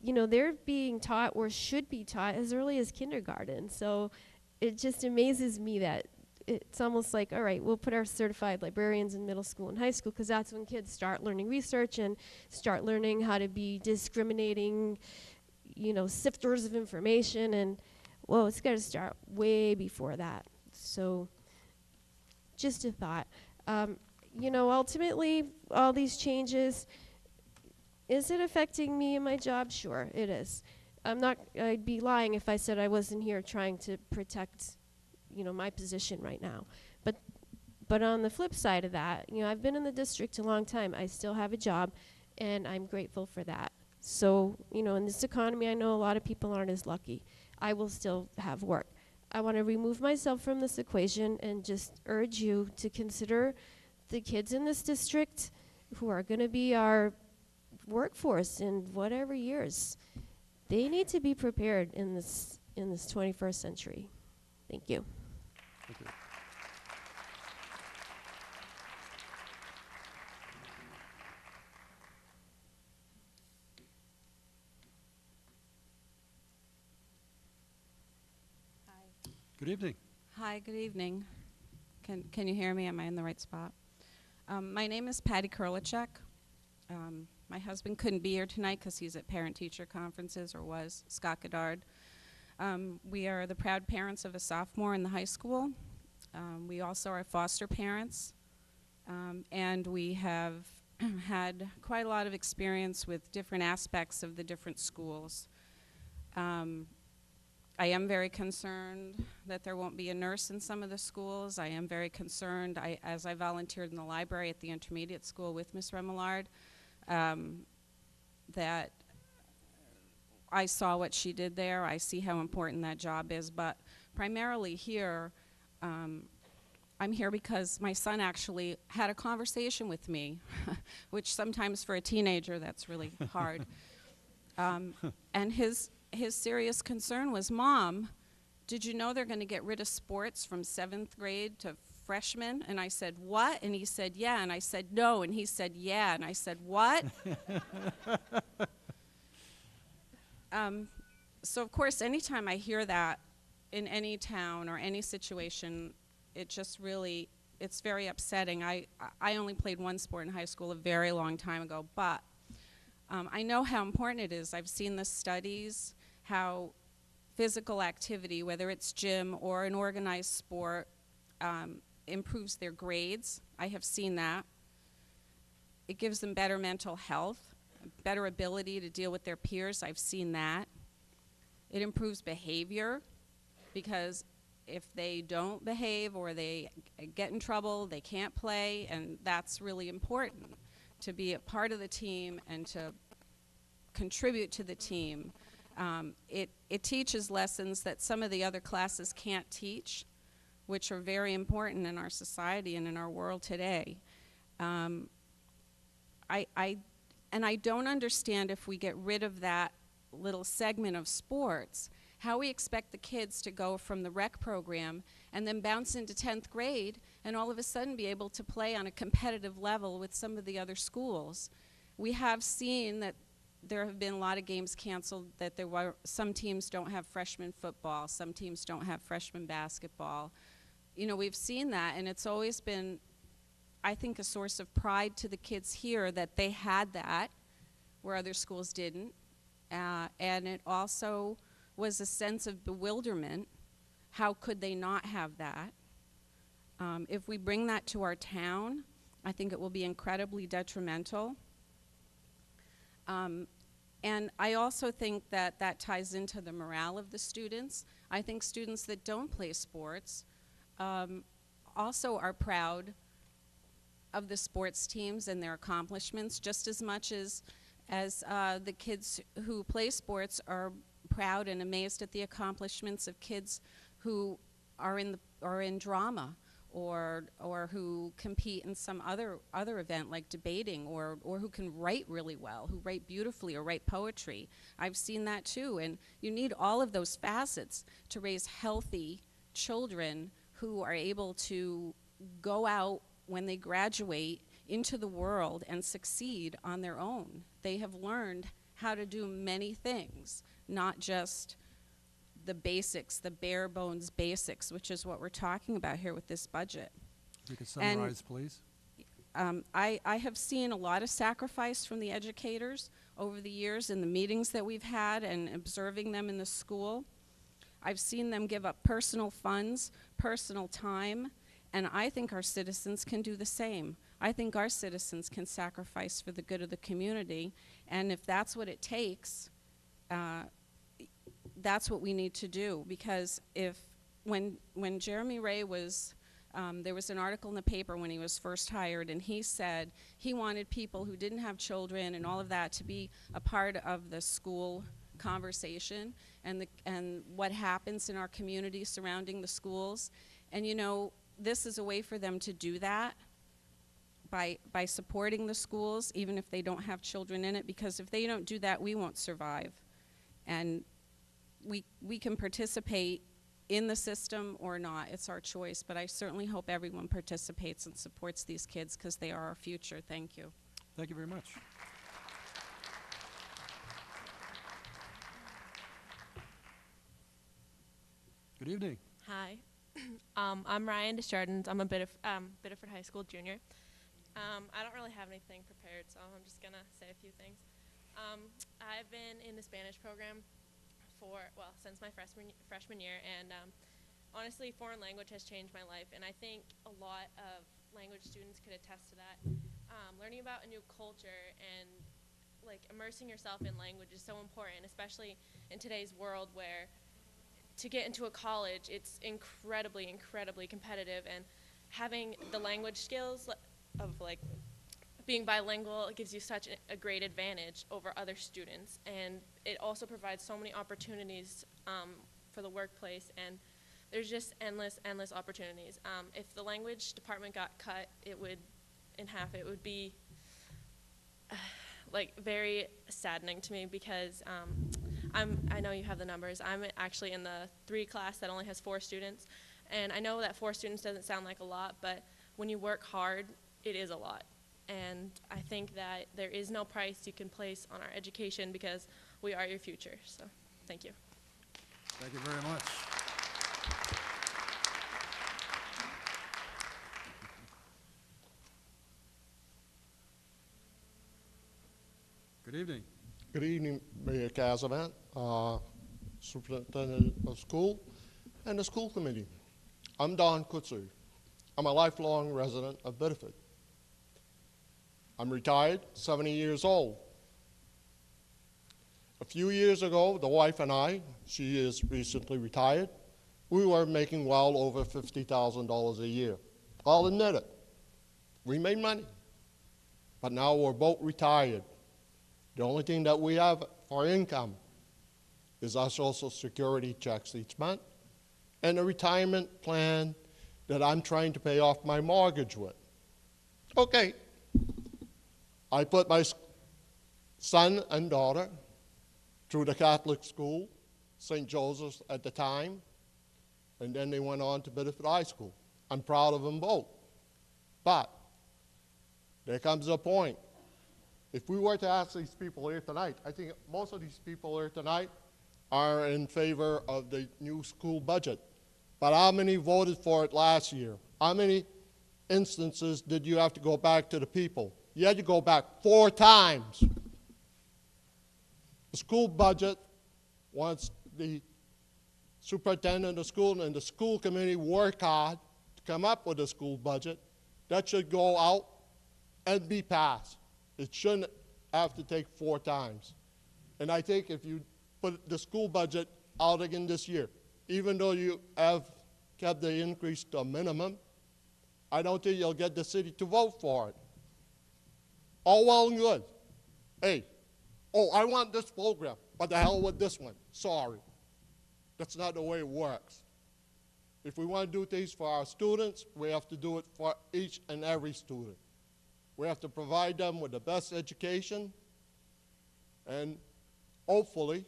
S14: they're being taught or should be taught as early as kindergarten. So it just amazes me that it's almost like, all right, we'll put our certified librarians in middle school and high school because that's when kids start learning research and start learning how to be discriminating, sifters of information. And, well, it's got to start way before that. So just a thought. Ultimately, all these changes, is it affecting me in my job? Sure, it is. I'd be lying if I said I wasn't here trying to protect my position right now. But on the flip side of that, I've been in the district a long time. I still have a job, and I'm grateful for that. So, in this economy, I know a lot of people aren't as lucky. I will still have work. I want to remove myself from this equation and just urge you to consider the kids in this district who are going to be our workforce in whatever years. They need to be prepared in this 21st century. Thank you.
S1: Thank you.
S15: Hi.
S1: Good evening.
S15: Hi, good evening. Can you hear me? Am I in the right spot? My name is Patty Kurlichek. My husband couldn't be here tonight because he's at parent-teacher conferences, or was, Scott Goddard. We are the proud parents of a sophomore in the high school. We also are foster parents, and we have had quite a lot of experience with different aspects of the different schools. I am very concerned that there won't be a nurse in some of the schools. I am very concerned, as I volunteered in the library at the intermediate school with Ms. Remillard, that I saw what she did there. I see how important that job is, but primarily here, I'm here because my son actually had a conversation with me, which sometimes for a teenager that's really hard. And his serious concern was, Mom, did you know they're going to get rid of sports from 7th grade to freshmen? And I said, what? And he said, yeah. And I said, no. And he said, yeah. And I said, what? So of course, anytime I hear that in any town or any situation, it just really, it's very upsetting. I only played one sport in high school a very long time ago, but I know how important it is. I've seen the studies, how physical activity, whether it's gym or an organized sport, improves their grades. I have seen that. It gives them better mental health, better ability to deal with their peers. I've seen that. It improves behavior, because if they don't behave or they get in trouble, they can't play, and that's really important, to be a part of the team and to contribute to the team. It teaches lessons that some of the other classes can't teach, which are very important in our society and in our world today. I don't understand, if we get rid of that little segment of sports, how we expect the kids to go from the rec program and then bounce into 10th grade and all of a sudden be able to play on a competitive level with some of the other schools. We have seen that there have been a lot of games canceled, that there were, some teams don't have freshman football, some teams don't have freshman basketball. You know, we've seen that, and it's always been, I think, a source of pride to the kids here that they had that where other schools didn't. And it also was a sense of bewilderment. How could they not have that? If we bring that to our town, I think it will be incredibly detrimental. And I also think that that ties into the morale of the students. I think students that don't play sports also are proud of the sports teams and their accomplishments, just as much as the kids who play sports are proud and amazed at the accomplishments of kids who are in drama or who compete in some other event like debating, or who can write really well, who write beautifully or write poetry. I've seen that too, and you need all of those facets to raise healthy children who are able to go out when they graduate into the world and succeed on their own. They have learned how to do many things, not just the basics, the bare bones basics, which is what we're talking about here with this budget.
S1: If you could summarize, please.
S15: I have seen a lot of sacrifice from the educators over the years in the meetings that we've had and observing them in the school. I've seen them give up personal funds, personal time, and I think our citizens can do the same. I think our citizens can sacrifice for the good of the community, and if that's what it takes, that's what we need to do. Because when Jeremy Ray was, there was an article in the paper when he was first hired, and he said he wanted people who didn't have children and all of that to be a part of the school conversation and what happens in our community surrounding the schools. And you know, this is a way for them to do that by supporting the schools, even if they don't have children in it, because if they don't do that, we won't survive. And we can participate in the system or not. It's our choice, but I certainly hope everyone participates and supports these kids because they are our future. Thank you.
S1: Thank you very much. Good evening.
S16: Hi. I'm Ryan Desjardins. I'm a Biddeford High School junior. I don't really have anything prepared, so I'm just going to say a few things. I've been in the Spanish program since my freshman year, and honestly, foreign language has changed my life, and I think a lot of language students could attest to that. Learning about a new culture and immersing yourself in language is so important, especially in today's world where to get into a college, it's incredibly, incredibly competitive, and having the language skills of being bilingual, it gives you such a great advantage over other students, and it also provides so many opportunities for the workplace, and there's just endless opportunities. If the language department got cut in half, it would be very saddening to me, because I know you have the numbers. I'm actually in the 3 class that only has 4 students, and I know that 4 students doesn't sound like a lot, but when you work hard, it is a lot. And I think that there is no price you can place on our education, because we are your future. So, thank you.
S1: Thank you very much. Good evening.
S17: Good evening, Mayor Casavan, Superintendent of School, and the school committee. I'm Don Kutsu. I'm a lifelong resident of Biddeford. I'm retired, 70 years old. A few years ago, the wife and I, she is recently retired, we were making well over $50,000 a year. I'll admit it. We made money. But now we're both retired. The only thing that we have for income is our Social Security checks each month and a retirement plan that I'm trying to pay off my mortgage with. Okay. I put my son and daughter through the Catholic school, St. Joseph's at the time, and then they went on to Biddeford High School. I'm proud of them both. But there comes a point. If we were to ask these people here tonight, I think most of these people here tonight are in favor of the new school budget. But how many voted for it last year? How many instances did you have to go back to the people? You had to go back 4 times. The school budget, once the superintendent of the school and the school committee work hard to come up with a school budget, that should go out and be passed. It shouldn't have to take 4 times. And I think if you put the school budget out again this year, even though you have kept the increase to a minimum, I don't think you'll get the city to vote for it. All well and good. Hey, oh, I want this program, but the hell with this one. Sorry. That's not the way it works. If we want to do things for our students, we have to do it for each and every student. We have to provide them with the best education, and hopefully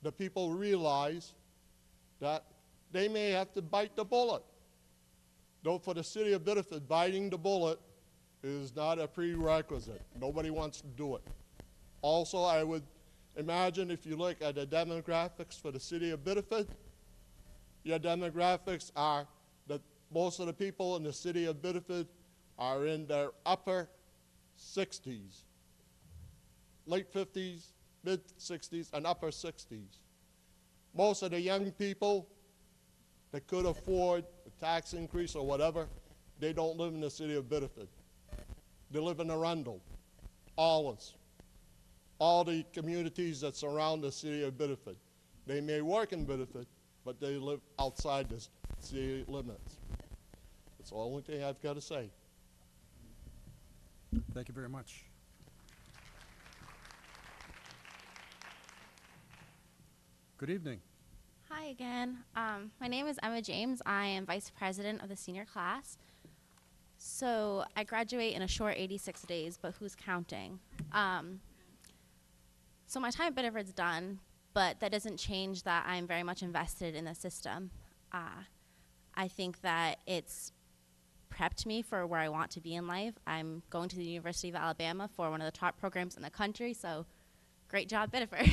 S17: the people realize that they may have to bite the bullet. Though for the city of Biddeford, biting the bullet is not a prerequisite. Nobody wants to do it. Also, I would imagine if you look at the demographics for the city of Biddeford, your demographics are that most of the people in the city of Biddeford are in their upper 60s, late 50s, mid 60s, and upper 60s. Most of the young people that could afford a tax increase or whatever, they don't live in the city of Biddeford. They live in Arundel, Allis, all the communities that surround the city of Biddeford. They may work in Biddeford, but they live outside the city limits. That's the only thing I've got to say.
S1: Thank you very much. Good evening.
S18: Hi again. My name is Emma James. I am vice president of the senior class. So I graduate in a short 86 days, but who's counting? So my time at Biddeford's done, but that doesn't change that I'm very much invested in the system. I think that it's prepped me for where I want to be in life. I'm going to the University of Alabama for one of the top programs in the country, so great job, Biddeford.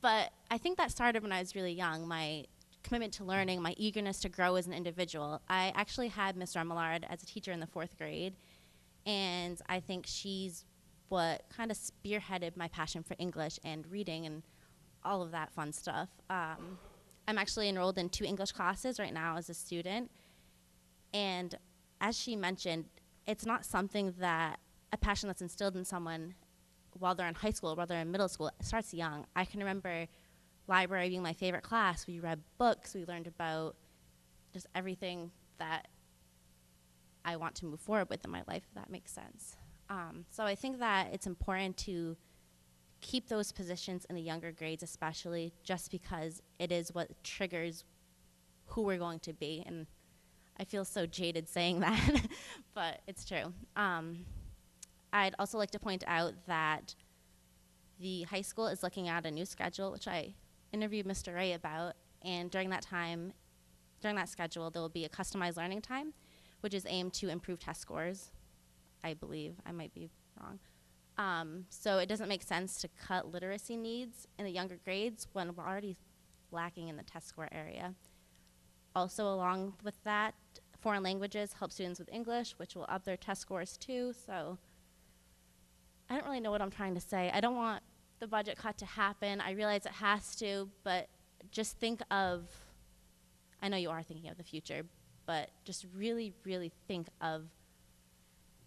S18: But I think that started when I was really young, my commitment to learning, my eagerness to grow as an individual. I actually had Ms. Remillard as a teacher in the 4th grade, And I think she's what kind of spearheaded my passion for English and reading and all of that fun stuff. I'm actually enrolled in 2 English classes right now as a student. And as she mentioned, it's not something that a passion that's instilled in someone while they're in high school, while they're in middle school. It starts young. I can remember library being my favorite class. We read books. We learned about just everything that I want to move forward with in my life, if that makes sense. So I think that it's important to keep those positions in the younger grades, especially just because it is what triggers who we're going to be. And I feel so jaded saying that, but it's true. I'd also like to point out that the high school is looking at a new schedule, which I interviewed Mr. Ray about, and during that schedule, there will be a customized learning time, which is aimed to improve test scores, I believe. I might be wrong. So it doesn't make sense to cut literacy needs in the younger grades when we're already lacking in the test score area. Also, along with that, foreign languages help students with English, which will up their test scores too. So I don't really know what I'm trying to say. I don't want the budget cut to happen. I realize it has to, but just think of, I know you are thinking of the future, but just really, really think of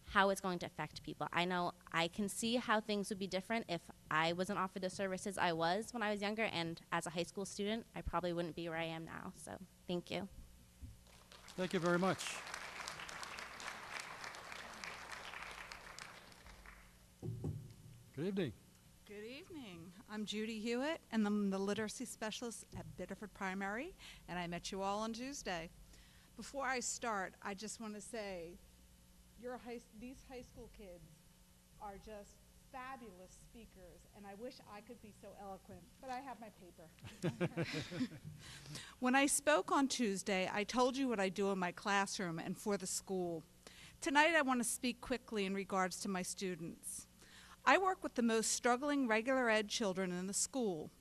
S18: how it's going to affect people. I know I can see how things would be different if I wasn't offered the services I was when I was younger, and as a high school student, I probably wouldn't be where I am now. So thank you.
S1: Thank you very much. Good evening.
S19: Good evening. I'm Judy Hewitt, and I'm the literacy specialist at Biddeford Primary, and I met you all on Tuesday. Before I start, I just want to say these high school kids are just fabulous speakers, and I wish I could be so eloquent, but I have my paper. When I spoke on Tuesday, I told you what I do in my classroom and for the school. Tonight, I want to speak quickly in regards to my students. I work with the most struggling regular ed children in the school.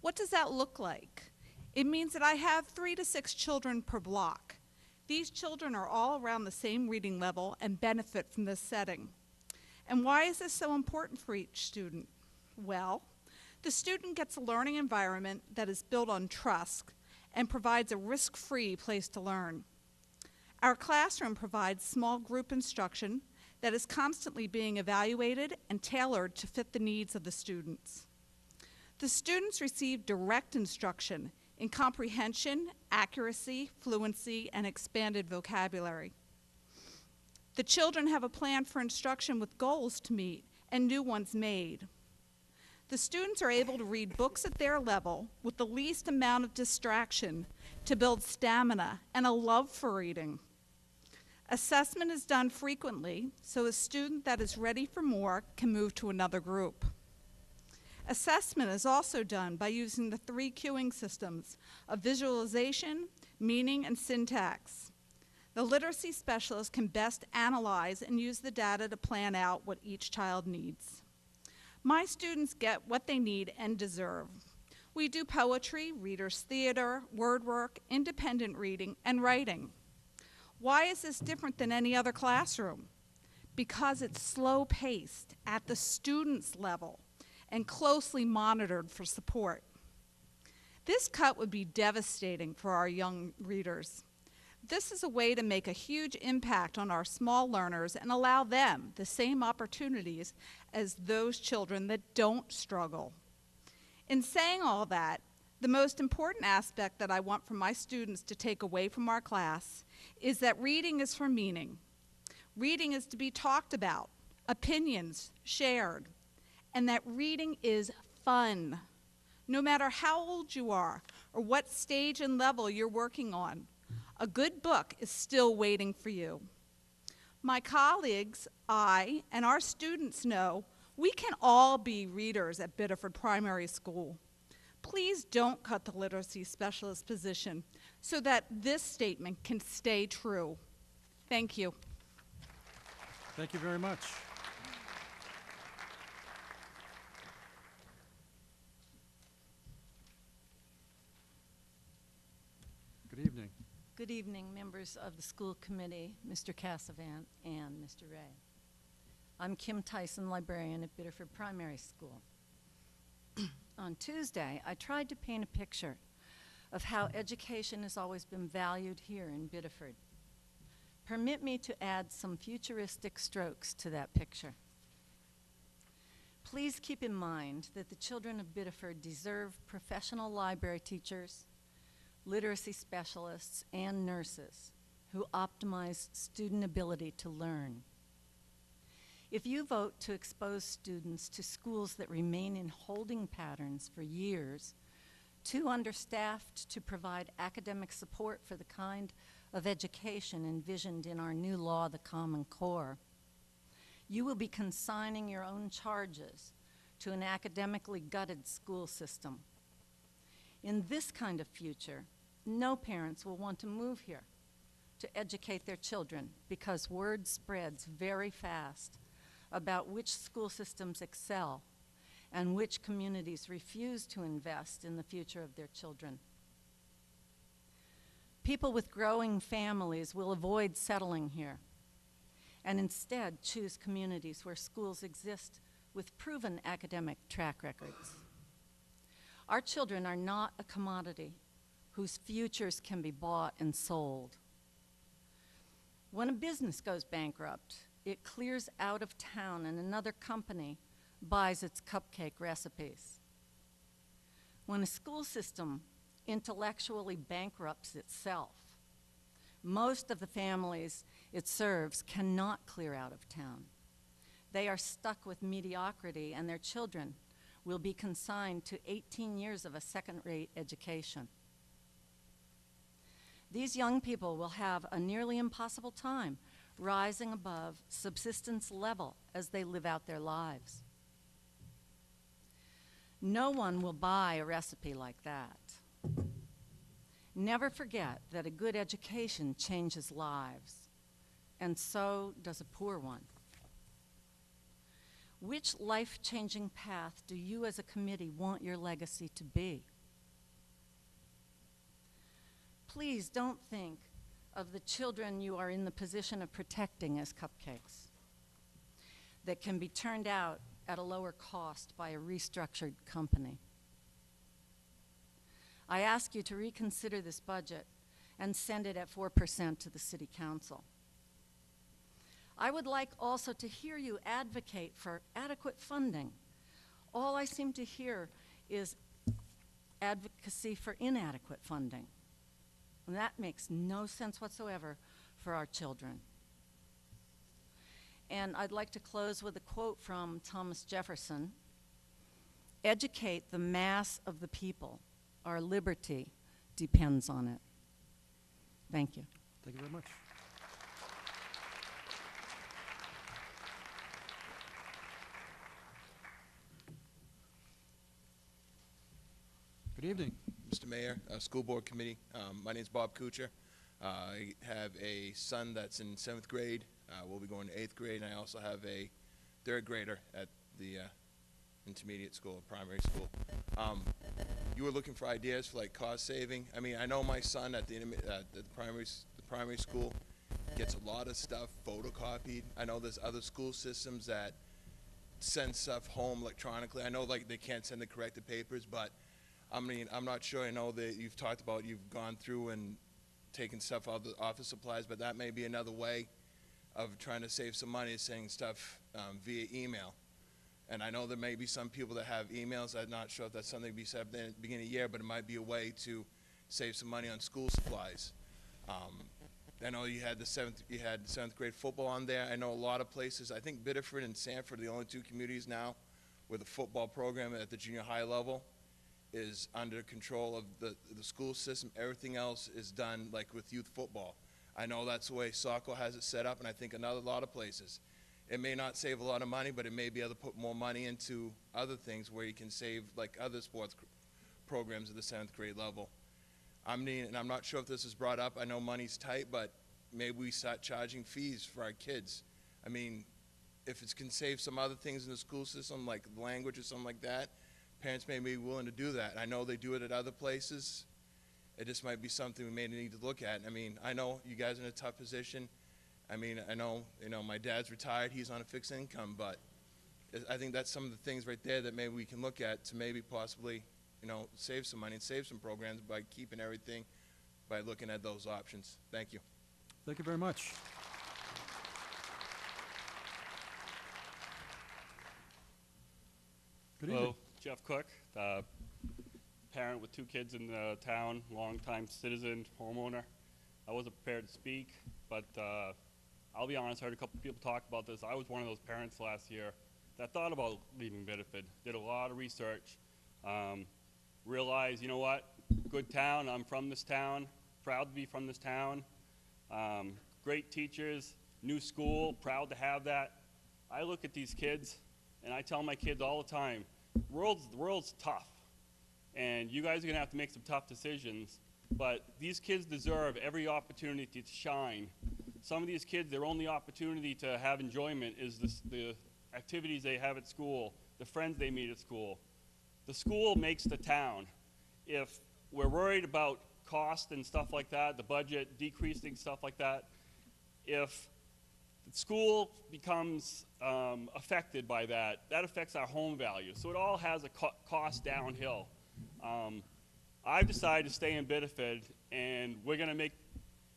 S19: What does that look like? It means that I have 3 to 6 children per block. These children are all around the same reading level and benefit from this setting. And why is this so important for each student? Well, the student gets a learning environment that is built on trust and provides a risk-free place to learn. Our classroom provides small group instruction that is constantly being evaluated and tailored to fit the needs of the students. The students receive direct instruction in comprehension, accuracy, fluency, and expanded vocabulary. The children have a plan for instruction with goals to meet and new ones made. The students are able to read books at their level with the least amount of distraction to build stamina and a love for reading. Assessment is done frequently, so a student that is ready for more can move to another group. Assessment is also done by using the 3 cueing systems of visualization, meaning, and syntax. The literacy specialist can best analyze and use the data to plan out what each child needs. My students get what they need and deserve. We do poetry, readers' theater, word work, independent reading, and writing. Why is this different than any other classroom? Because it's slow-paced at the student's level and closely monitored for support. This cut would be devastating for our young readers. This is a way to make a huge impact on our small learners and allow them the same opportunities as those children that don't struggle. In saying all that, the most important aspect that I want for my students to take away from our class is that reading is for meaning. Reading is to be talked about, opinions shared, and that reading is fun. No matter how old you are or what stage and level you're working on, a good book is still waiting for you. My colleagues, I, and our students know we can all be readers at Biddeford Primary School. Please don't cut the literacy specialist position so that this statement can stay true. Thank you.
S1: Thank you very much. Good evening.
S20: Good evening, members of the school committee, Mr. Cassavant and Mr. Ray. I'm Kim Tyson, librarian at Biddeford Primary School. On Tuesday, I tried to paint a picture of how education has always been valued here in Biddeford. Permit me to add some futuristic strokes to that picture. Please keep in mind that the children of Biddeford deserve professional library teachers, literacy specialists, and nurses who optimize student ability to learn. If you vote to expose students to schools that remain in holding patterns for years, too understaffed to provide academic support for the kind of education envisioned in our new law, the Common Core, you will be consigning your own charges to an academically gutted school system. In this kind of future, no parents will want to move here to educate their children because word spreads very fast about which school systems excel and which communities refuse to invest in the future of their children. People with growing families will avoid settling here and instead choose communities where schools exist with proven academic track records. Our children are not a commodity whose futures can be bought and sold. When a business goes bankrupt, it clears out of town and another company buys its cupcake recipes. When a school system intellectually bankrupts itself, most of the families it serves cannot clear out of town. They are stuck with mediocrity, and their children will be consigned to 18 years of a second-rate education. These young people will have a nearly impossible time rising above subsistence level as they live out their lives. No one will buy a recipe like that. Never forget that a good education changes lives, and so does a poor one. Which life-changing path do you as a committee want your legacy to be? Please don't think of the children you are in the position of protecting as cupcakes that can be turned out at a lower cost by a restructured company. I ask you to reconsider this budget and send it at 4% to the City Council. I would like also to hear you advocate for adequate funding. All I seem to hear is advocacy for inadequate funding. And that makes no sense whatsoever for our children. And I'd like to close with a quote from Thomas Jefferson. Educate the mass of the people. Our liberty depends on it. Thank you.
S1: Thank you very much. Good evening.
S21: Mr. Mayor, School Board Committee. My name is Bob Kuchar. I have a son that's in 7th grade. We'll be going to 8th grade, and I also have a 3rd grader at the intermediate school, primary school. You were looking for ideas for like cost saving. I mean, I know my son at the primary school gets a lot of stuff photocopied. I know there's other school systems that send stuff home electronically. I know like they can't send the corrected papers, but I mean, I'm not sure. I know that you've talked about you've gone through and taken stuff out of the office supplies, but that may be another way of trying to save some money, is sending stuff via email. And I know there may be some people that have emails. I'm not sure if that's something to be said at the beginning of the year, but it might be a way to save some money on school supplies. I know you had 7th grade football on there. I know a lot of places. I think Biddeford and Sanford are the only two communities now where the football program at the junior high level is under control of the school system. Everything else is done like with youth football. I know that's the way soccer has it set up, and I think a lot of places. It may not save a lot of money, but it may be able to put more money into other things where you can save like other sports programs at the 7th grade level. I mean, and I'm not sure if this is brought up. I know money's tight, but maybe we start charging fees for our kids. I mean, if it can save some other things in the school system, like language or something like that, parents may be willing to do that. I know they do it at other places. It just might be something we may need to look at. I mean, I know you guys are in a tough position. I mean, I know, my dad's retired, he's on a fixed income, but I think that's some of the things right there that maybe we can look at to maybe possibly, save some money and save some programs by keeping everything, by looking at those options. Thank you.
S1: Thank you very much. Good evening.
S3: Hello, Jeff Cook, parent with 2 kids in the town, longtime citizen, homeowner. I wasn't prepared to speak, but I'll be honest, I heard a couple people talk about this. I was one of those parents last year that thought about leaving Biddeford, did a lot of research, realized, you know what, good town, I'm from this town, proud to be from this town, great teachers, new school, proud to have that. I look at these kids, and I tell my kids all the time, the world's tough, and you guys are gonna have to make some tough decisions, but these kids deserve every opportunity to shine. Some of these kids, their only opportunity to have enjoyment is the activities they have at school, the friends they meet at school. The school makes the town. If we're worried about cost and stuff like that, the budget decreasing, stuff like that, if the school becomes affected by that, that affects our home value. So it all has a cost downhill. I've decided to stay in Biddeford, and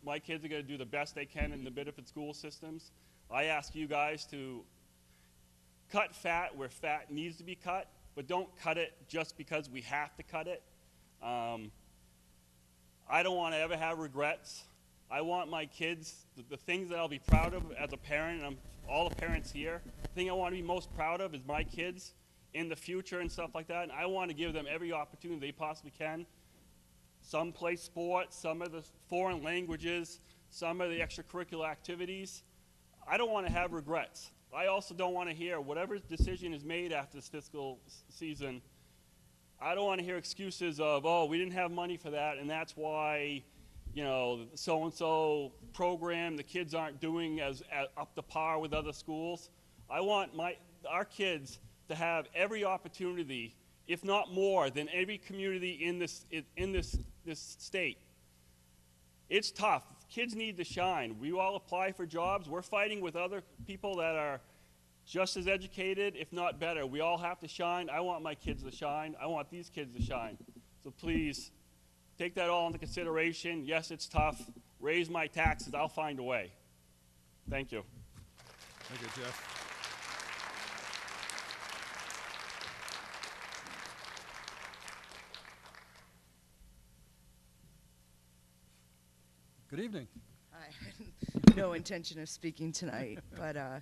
S3: my kids are gonna do the best they can in the Biddeford school systems. I ask you guys to cut fat where fat needs to be cut, but don't cut it just because we have to cut it. I don't want to ever have regrets. I want my kids, the things that I'll be proud of as a parent, and all the parents here, the thing I want to be most proud of is my kids in the future and stuff like that, and I want to give them every opportunity they possibly can. Some play sports, some of the foreign languages, some of the extracurricular activities. I don't want to have regrets. I also don't want to hear whatever decision is made after this fiscal season. I don't want to hear excuses of, oh, we didn't have money for that, and that's why, so-and-so program, the kids aren't doing as up to par with other schools. I want our kids to have every opportunity, if not more, than every community in this state. It's tough. Kids need to shine. We all apply for jobs. We're fighting with other people that are just as educated, if not better. We all have to shine. I want my kids to shine. I want these kids to shine. So please, take that all into consideration. Yes, it's tough. Raise my taxes. I'll find a way. Thank you.
S1: Thank you, Jeff. Good evening.
S22: I had no intention of speaking tonight, but
S1: yeah,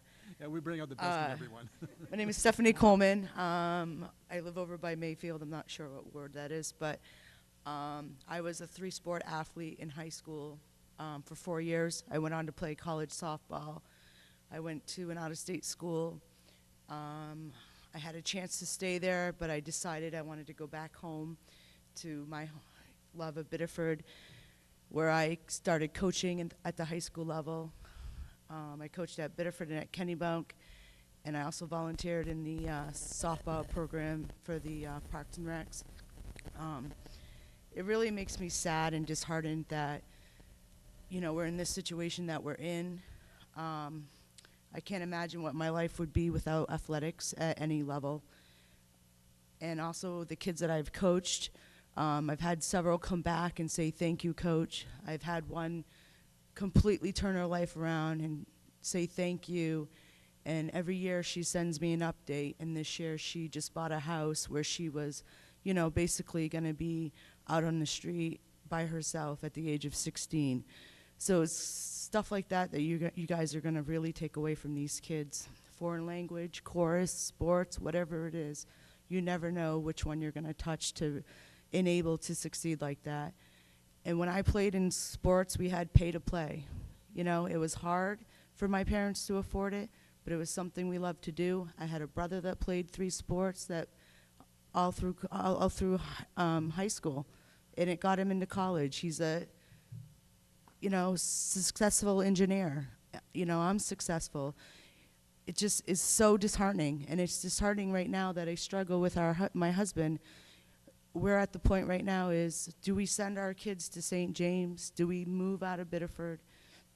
S1: we bring out the best in everyone.
S22: My name is Stephanie Coleman. I live over by Mayfield. I'm not sure what word that is, but I was a 3-sport athlete in high school for 4 years. I went on to play college softball. I went to an out-of-state school. I had a chance to stay there, but I decided I wanted to go back home to my love of Biddeford, where I started coaching at the high school level. I coached at Biddeford and at Kennebunk, and I also volunteered in the softball program for the Parks and Recs. It really makes me sad and disheartened that, we're in this situation that we're in. I can't imagine what my life would be without athletics at any level. And also the kids that I've coached, I've had several come back and say, thank you, coach. I've had one completely turn her life around and say thank you. And every year she sends me an update. And this year she just bought a house where she was, basically going to be out on the street by herself at the age of 16. So it's stuff like that that you guys are going to really take away from these kids. Foreign language, chorus, sports, whatever it is. You never know which one you're going to touch to enable to succeed like that. And when I played in sports, we had pay to play. It was hard for my parents to afford it, but it was something we loved to do. I had a brother that played 3 sports that all through high school, and it got him into college. He's a successful engineer. I'm successful. It just is so disheartening, and it's disheartening right now that I struggle with my husband. We're at the point right now is, do we send our kids to St. James? Do we move out of Biddeford?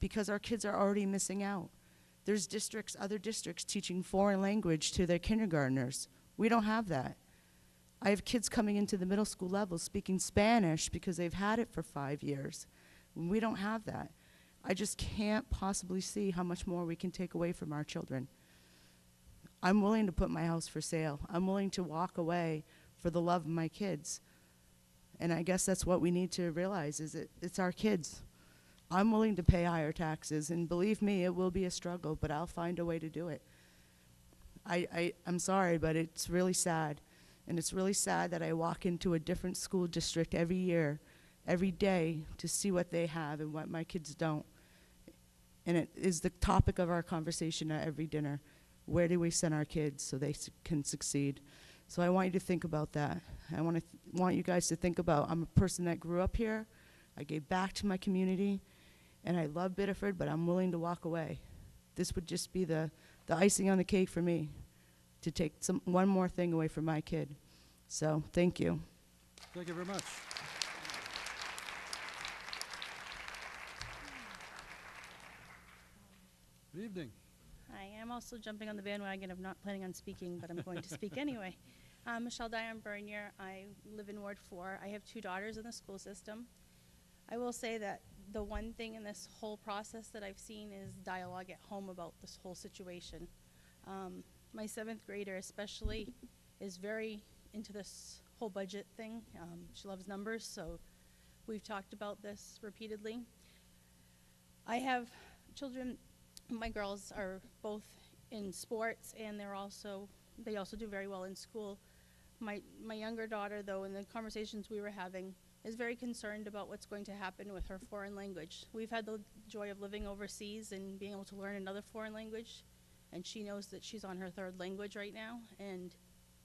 S22: because our kids are already missing out. There's districts, other districts teaching foreign language to their kindergartners. We don't have that. I have kids coming into the middle school level speaking Spanish because they've had it for 5 years. We don't have that. I just can't possibly see how much more we can take away from our children. I'm willing to put my house for sale. I'm willing to walk away for the love of my kids. And I guess that's what we need to realize is it's our kids. I'm willing to pay higher taxes, and believe me, it will be a struggle, but I'll find a way to do it. I'm sorry, but it's really sad. And it's really sad that I walk into a different school district every year, every day, to see what they have and what my kids don't. And it is the topic of our conversation at every dinner. Where do we send our kids so they can succeed? So I want you to think about that. I want you guys to think about, I'm a person that grew up here. I gave back to my community, and I love Biddeford, but I'm willing to walk away. This would just be the icing on the cake for me, to take one more thing away from my kid. So, thank you.
S1: Thank you very much. Good evening.
S4: Hi, I'm also jumping on the bandwagon of not planning on speaking, but I'm going to speak anyway. Michelle Diane Bernier. I live in Ward 4. I have 2 daughters in the school system. I will say that the one thing in this whole process that I've seen is dialogue at home about this whole situation. My 7th grader especially is very into this whole budget thing. She loves numbers, so we've talked about this repeatedly. I have children. My girls are both in sports, and they also do very well in school. My younger daughter, though, in the conversations we were having, is very concerned about what's going to happen with her foreign language. We've had the joy of living overseas and being able to learn another foreign language, and she knows that she's on her 3rd language right now, and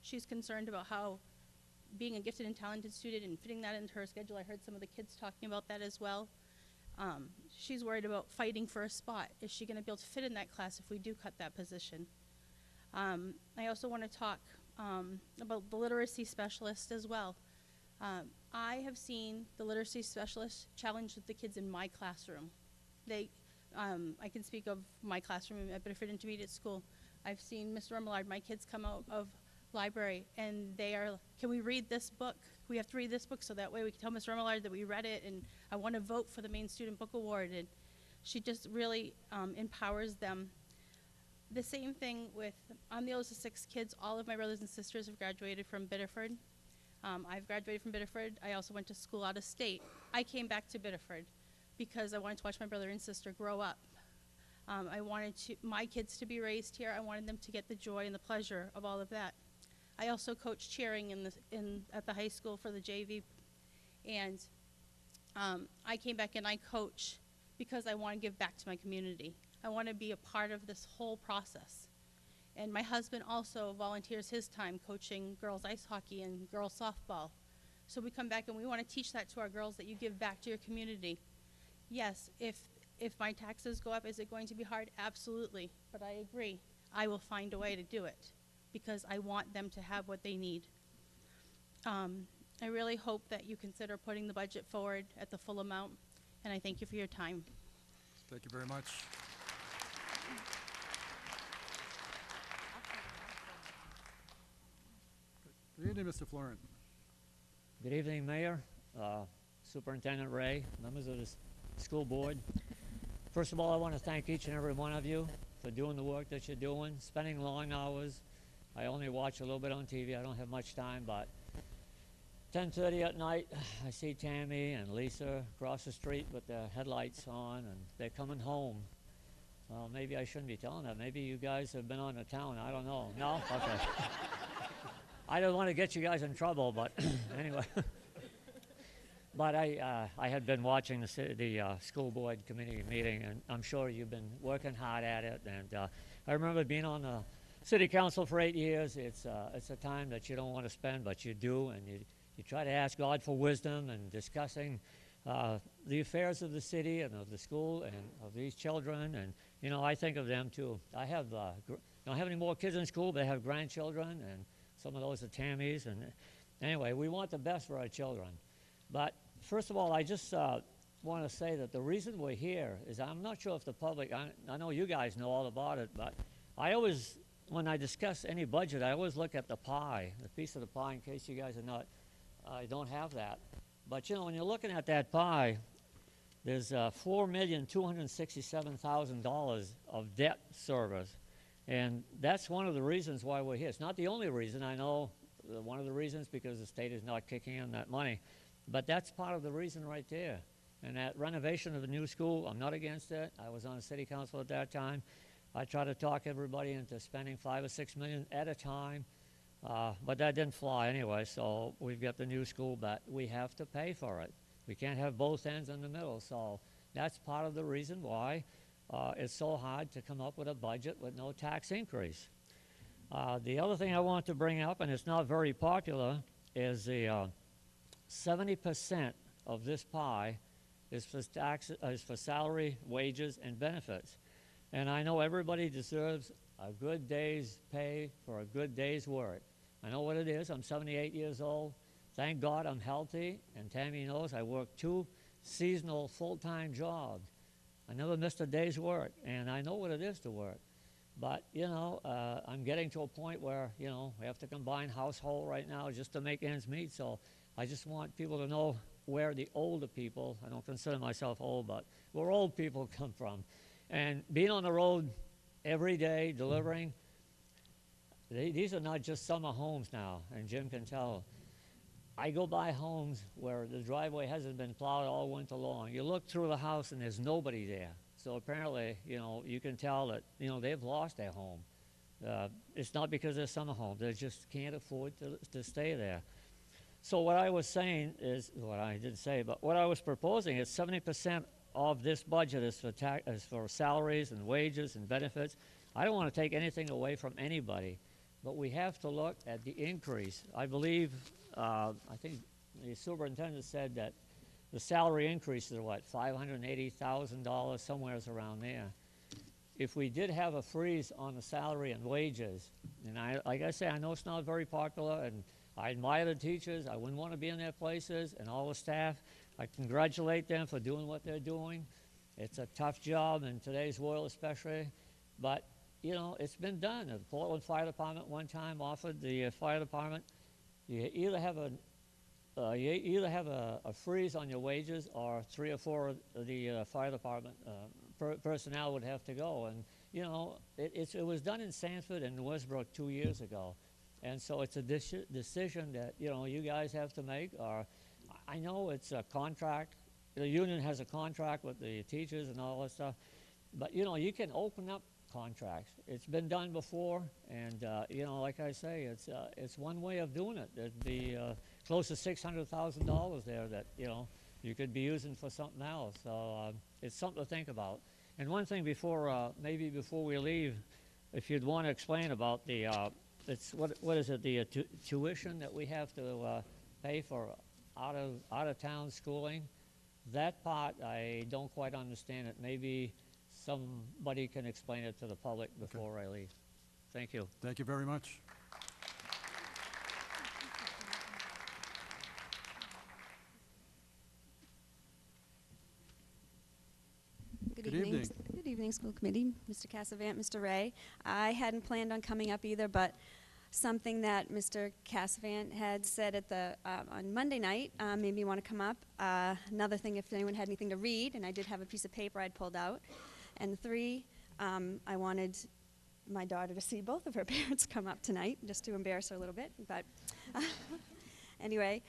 S4: she's concerned about how being a gifted and talented student and fitting that into her schedule. I heard some of the kids talking about that as well. She's worried about fighting for a spot. Is she going to be able to fit in that class if we do cut that position? I also want to talk about the literacy specialist as well. I have seen the literacy specialist challenge the kids in my classroom. I can speak of my classroom at Biddeford Intermediate School. I've seen Mr. Remillard, my kids come out of library, and they are, can we read this book? We have to read this book so that way we can tell Mr. Remillard that we read it, and I want to vote for the Maine Student Book Award. And she just really empowers them. The same thing with, I'm the oldest of 6 kids. All of my brothers and sisters have graduated from Biddeford. I've graduated from Biddeford. I also went to school out of state. I came back to Biddeford because I wanted to watch my brother and sister grow up. I wanted my kids to be raised here. I wanted them to get the joy and the pleasure of all of that. I also coach cheering at the high school for the JV, and I came back and I coach because I want to give back to my community. I want to be a part of this whole process. And my husband also volunteers his time coaching girls ice hockey and girls softball. So we come back and we want to teach that to our girls, that you give back to your community. Yes, if my taxes go up, is it going to be hard? Absolutely. But I agree. I will find a way to do it because I want them to have what they need. I really hope that you consider putting the budget forward at the full amount, and I thank you for your time.
S1: Thank you very much. Good evening, Mr. Florent.
S5: Good evening, Mayor, Superintendent Ray, members of the school board. First of all, I want to thank each and every one of you for doing the work that you're doing, spending long hours. I only watch a little bit on TV. I don't have much time, but 10:30 at night, I see Tammy and Lisa across the street with their headlights on, and they're coming home. Well, maybe I shouldn't be telling that. Maybe you guys have been on the town. I don't know. No? Okay. I don't want to get you guys in trouble, but anyway. But I had been watching the school board committee meeting, and I'm sure you've been working hard at it. And I remember being on the city council for 8 years. It's a time that you don't want to spend, but you do, and you try to ask God for wisdom and discussing the affairs of the city and of the school and of these children. And, you know, I think of them too. I don't have any more kids in school, but I have grandchildren, and some of those are Tammy's. And anyway, we want the best for our children. But first of all, I just want to say that the reason we're here is I'm not sure if the public, I know you guys know all about it, but I always, when I discuss any budget, I always look at the pie, the piece of the pie, in case you guys are not, don't have that. But, you know, when you're looking at that pie, there's $4,267,000 of debt service. And that's one of the reasons why we're here. It's not the only reason. I know one of the reasons because the state is not kicking in that money. But that's part of the reason right there. And that renovation of the new school, I'm not against it. I was on the city council at that time. I try to talk everybody into spending $5 or $6 million at a time. But that didn't fly anyway, so we've got the new school, but we have to pay for it. We can't have both ends in the middle. So that's part of the reason why it's so hard to come up with a budget with no tax increase. The other thing I want to bring up, and it's not very popular, is the 70% of this pie is for salary, wages, and benefits. And I know everybody deserves a good day's pay for a good day's work. I know what it is. I'm 78 years old. Thank God I'm healthy, and Tammy knows I work 2 seasonal full-time jobs. I never missed a day's work, and I know what it is to work. But, you know, I'm getting to a point where, you know, we have to combine household right now just to make ends meet. So I just want people to know where the older people, I don't consider myself old, but where old people come from. And being on the road every day, delivering, these are not just summer homes now, and Jim can tell. I go by homes where the driveway hasn't been plowed all winter long. You look through the house and there's nobody there. So apparently, you know, you can tell that, you know, they've lost their home. It's not because they're summer homes. They just can't afford to stay there. So what I was saying is, what I didn't say, but what I was proposing is 70% of this budget is for salaries and wages and benefits. I don't want to take anything away from anybody, but we have to look at the increase. I believe, I think the superintendent said that the salary increases are what, $580,000, somewhere around there. If we did have a freeze on the salary and wages, and like I say, I know it's not very popular, and I admire the teachers. I wouldn't want to be in their places, and all the staff. I congratulate them for doing what they're doing. It's a tough job in today's world especially, but you know, it's been done. The Portland Fire Department one time offered the fire department, you either have a freeze on your wages, or 3 or 4 of the fire department personnel would have to go. And you know, it was done in Sanford and Westbrook 2 years ago. And so it's a decision that, you know, you guys have to make. Or I know it's a contract. The union has a contract with the teachers and all that stuff. But, you know, you can open up contracts. It's been done before. And, you know, like I say, it's one way of doing it. There'd be close to $600,000 there that, you know, you could be using for something else. So it's something to think about. And one thing before, maybe before we leave, if you'd want to explain about the it's what is it, the tuition that we have to pay for out of town schooling. That part I don't quite understand it. Maybe somebody can explain it to the public before I leave. Thank you.
S1: Thank you very much.
S6: Good evening, school committee, Mr. Cassavant, Mr. Ray. I hadn't planned on coming up either, but something that Mr. Cassavant had said at the on Monday night made me want to come up. Another thing, if anyone had anything to read, and I did have a piece of paper I'd pulled out. And 3, I wanted my daughter to see both of her parents come up tonight, just to embarrass her a little bit. But anyway.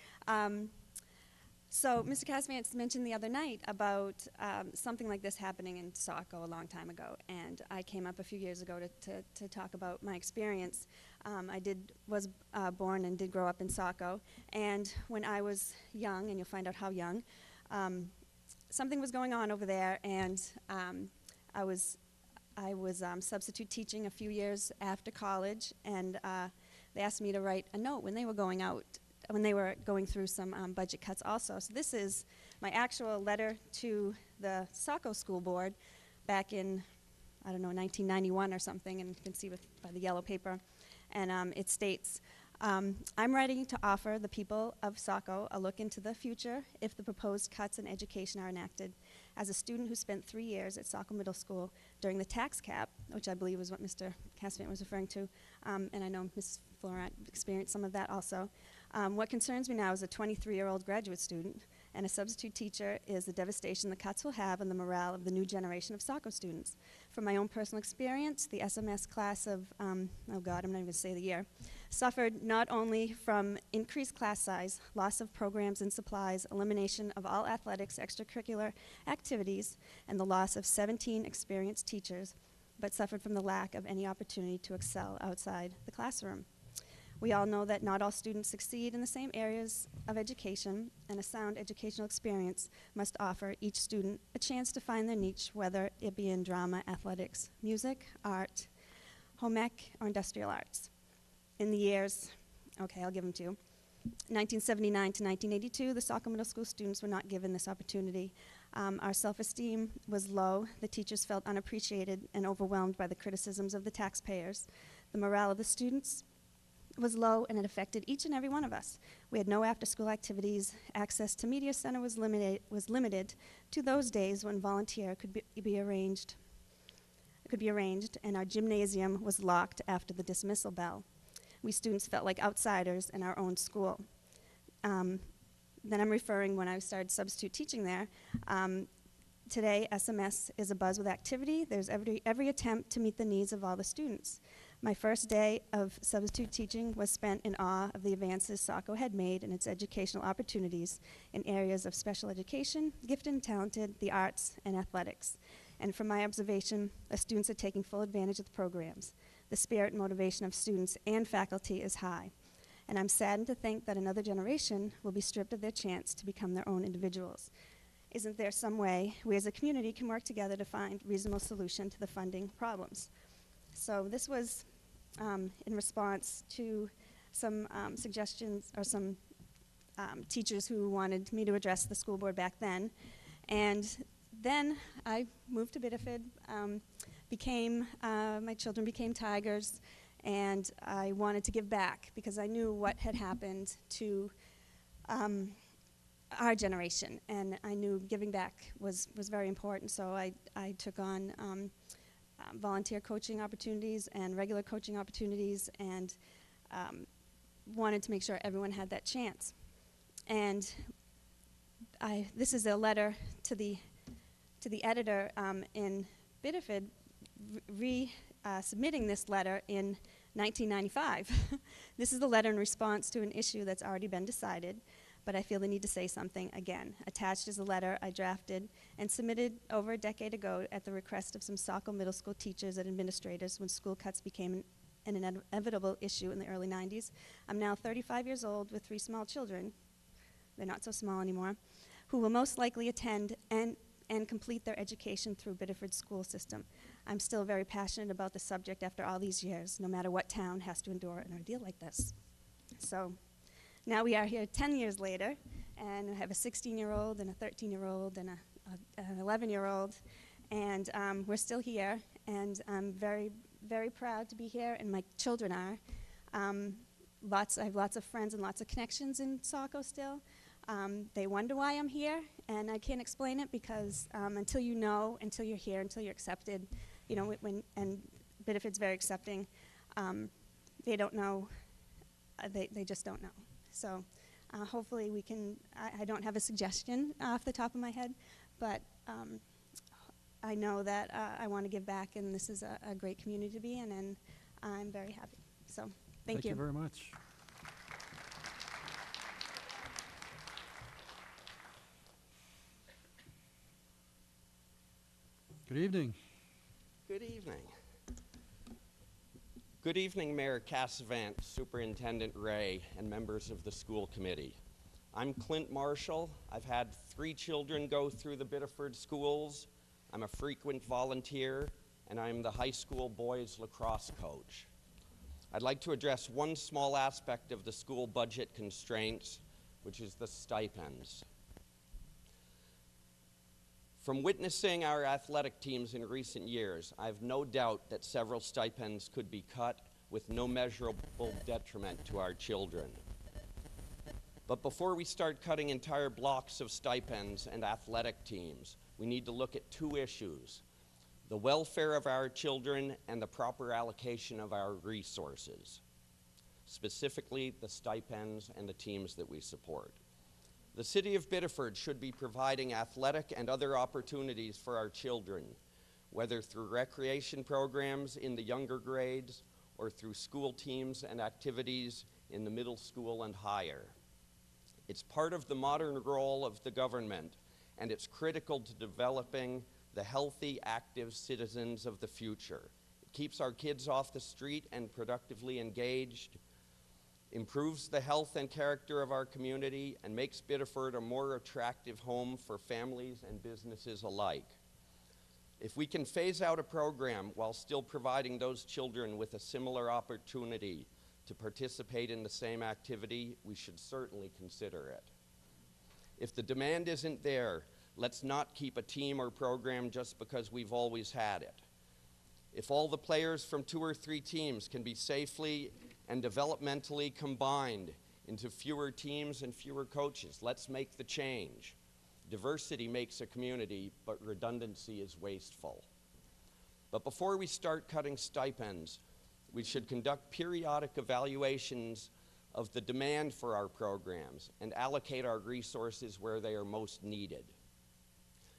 S6: So Mr. Cassavant mentioned the other night about something like this happening in Saco a long time ago, and I came up a few years ago to talk about my experience. I was born and did grow up in Saco, and when I was young, and you'll find out how young, something was going on over there, and I was substitute teaching a few years after college, and they asked me to write a note when they were going out. When they were going through some budget cuts also. So this is my actual letter to the Saco School Board back in, I don't know, 1991 or something, and you can see by the yellow paper. And it states, I'm ready to offer the people of Saco a look into the future if the proposed cuts in education are enacted. As a student who spent 3 years at Saco Middle School during the tax cap, which I believe is what Mr. Cassavant was referring to, and I know Ms. Florent experienced some of that also, what concerns me now as a 23-year-old graduate student and a substitute teacher is the devastation the cuts will have on the morale of the new generation of Saco students. From my own personal experience, the SMS class of, oh God, I'm not even going to say the year, suffered not only from increased class size, loss of programs and supplies, elimination of all athletics, extracurricular activities, and the loss of 17 experienced teachers, but suffered from the lack of any opportunity to excel outside the classroom. We all know that not all students succeed in the same areas of education, and a sound educational experience must offer each student a chance to find their niche, whether it be in drama, athletics, music, art, home ec, or industrial arts. In the years, okay, I'll give them to you, 1979 to 1982, the Saco Middle School students were not given this opportunity. Our self-esteem was low. The teachers felt unappreciated and overwhelmed by the criticisms of the taxpayers. The morale of the students was low, and it affected each and every one of us. We had no after-school activities. Access to media center was limited to those days when volunteer could be arranged, and our gymnasium was locked after the dismissal bell. We students felt like outsiders in our own school. Then I'm referring when I started substitute teaching there. Today, SMS is abuzz with activity. There's every attempt to meet the needs of all the students. My first day of substitute teaching was spent in awe of the advances Saco had made in its educational opportunities in areas of special education, gifted and talented, the arts, and athletics. And from my observation, the students are taking full advantage of the programs. The spirit and motivation of students and faculty is high. And I'm saddened to think that another generation will be stripped of their chance to become their own individuals. Isn't there some way we as a community can work together to find reasonable solution to the funding problems? So this was in response to some suggestions or some teachers who wanted me to address the school board back then. And then I moved to Biddeford, my children became Tigers, and I wanted to give back because I knew what had happened to our generation, and I knew giving back was very important, so I took on volunteer coaching opportunities and regular coaching opportunities, and wanted to make sure everyone had that chance. And this is a letter to the editor in Biddeford, submitting this letter in 1995. This is the letter in response to an issue that's already been decided, but I feel the need to say something again. Attached is a letter I drafted and submitted over a decade ago at the request of some Saco Middle School teachers and administrators when school cuts became an inevitable issue in the early 90s. I'm now 35 years old with 3 small children, they're not so small anymore, who will most likely attend and complete their education through Biddeford's school system. I'm still very passionate about the subject after all these years, no matter what town has to endure an ordeal like this. So now we are here 10 years later, and I have a 16-year-old and a 13-year-old and an 11-year-old, and we're still here, and I'm very, very proud to be here, and my children are. I have lots of friends and lots of connections in Saco still. They wonder why I'm here, and I can't explain it because until you know, until you're here, until you're accepted, you know, and Biddeford's very accepting, they don't know, they just don't know. So hopefully we can, I don't have a suggestion off the top of my head, but I know that I want to give back, and this is a great community to be in, and I'm very happy. So thank you.
S1: Thank you very much. Good evening.
S7: Good evening. Good evening, Mayor Cassavant, Superintendent Ray, and members of the school committee. I'm Clint Marshall. I've had 3 children go through the Biddeford schools. I'm a frequent volunteer, and I'm the high school boys lacrosse coach. I'd like to address one small aspect of the school budget constraints, which is the stipends. From witnessing our athletic teams in recent years, I have no doubt that several stipends could be cut with no measurable detriment to our children. But before we start cutting entire blocks of stipends and athletic teams, we need to look at two issues: the welfare of our children and the proper allocation of our resources, specifically the stipends and the teams that we support. The City of Biddeford should be providing athletic and other opportunities for our children, whether through recreation programs in the younger grades or through school teams and activities in the middle school and higher. It's part of the modern role of the government, and it's critical to developing the healthy, active citizens of the future. It keeps our kids off the street and productively engaged, improves the health and character of our community, and makes Biddeford a more attractive home for families and businesses alike. If we can phase out a program while still providing those children with a similar opportunity to participate in the same activity, we should certainly consider it. If the demand isn't there, let's not keep a team or program just because we've always had it. If all the players from 2 or 3 teams can be safely and developmentally combined into fewer teams and fewer coaches, let's make the change. Diversity makes a community, but redundancy is wasteful. But before we start cutting stipends, we should conduct periodic evaluations of the demand for our programs and allocate our resources where they are most needed.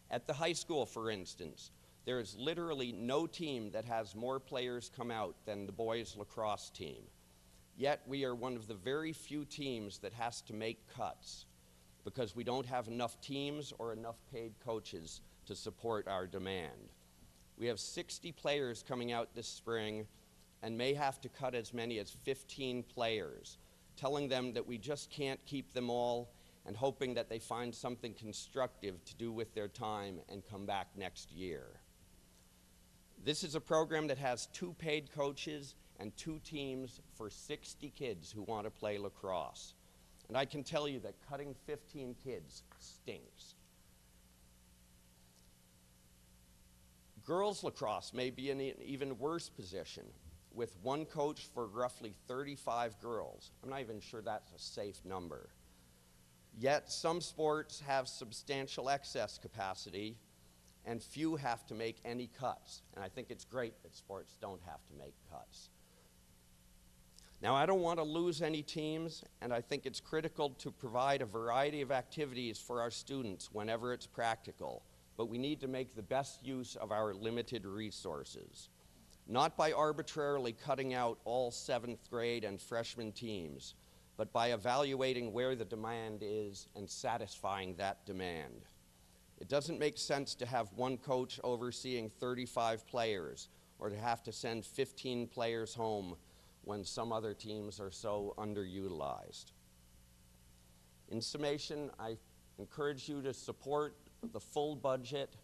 S7: At the high school, for instance, there is literally no team that has more players come out than the boys lacrosse team. Yet we are one of the very few teams that has to make cuts because we don't have enough teams or enough paid coaches to support our demand. We have 60 players coming out this spring and may have to cut as many as 15 players, telling them that we just can't keep them all and hoping that they find something constructive to do with their time and come back next year. This is a program that has 2 paid coaches and 2 teams for 60 kids who want to play lacrosse. And I can tell you that cutting 15 kids stinks. Girls lacrosse may be in an even worse position, with 1 coach for roughly 35 girls. I'm not even sure that's a safe number. Yet some sports have substantial excess capacity, and few have to make any cuts. And I think it's great that sports don't have to make cuts. Now, I don't want to lose any teams, and I think it's critical to provide a variety of activities for our students whenever it's practical, but we need to make the best use of our limited resources, not by arbitrarily cutting out all 7th grade and freshman teams, but by evaluating where the demand is and satisfying that demand. It doesn't make sense to have 1 coach overseeing 35 players or to have to send 15 players home when some other teams are so underutilized. In summation, I encourage you to support the full budget,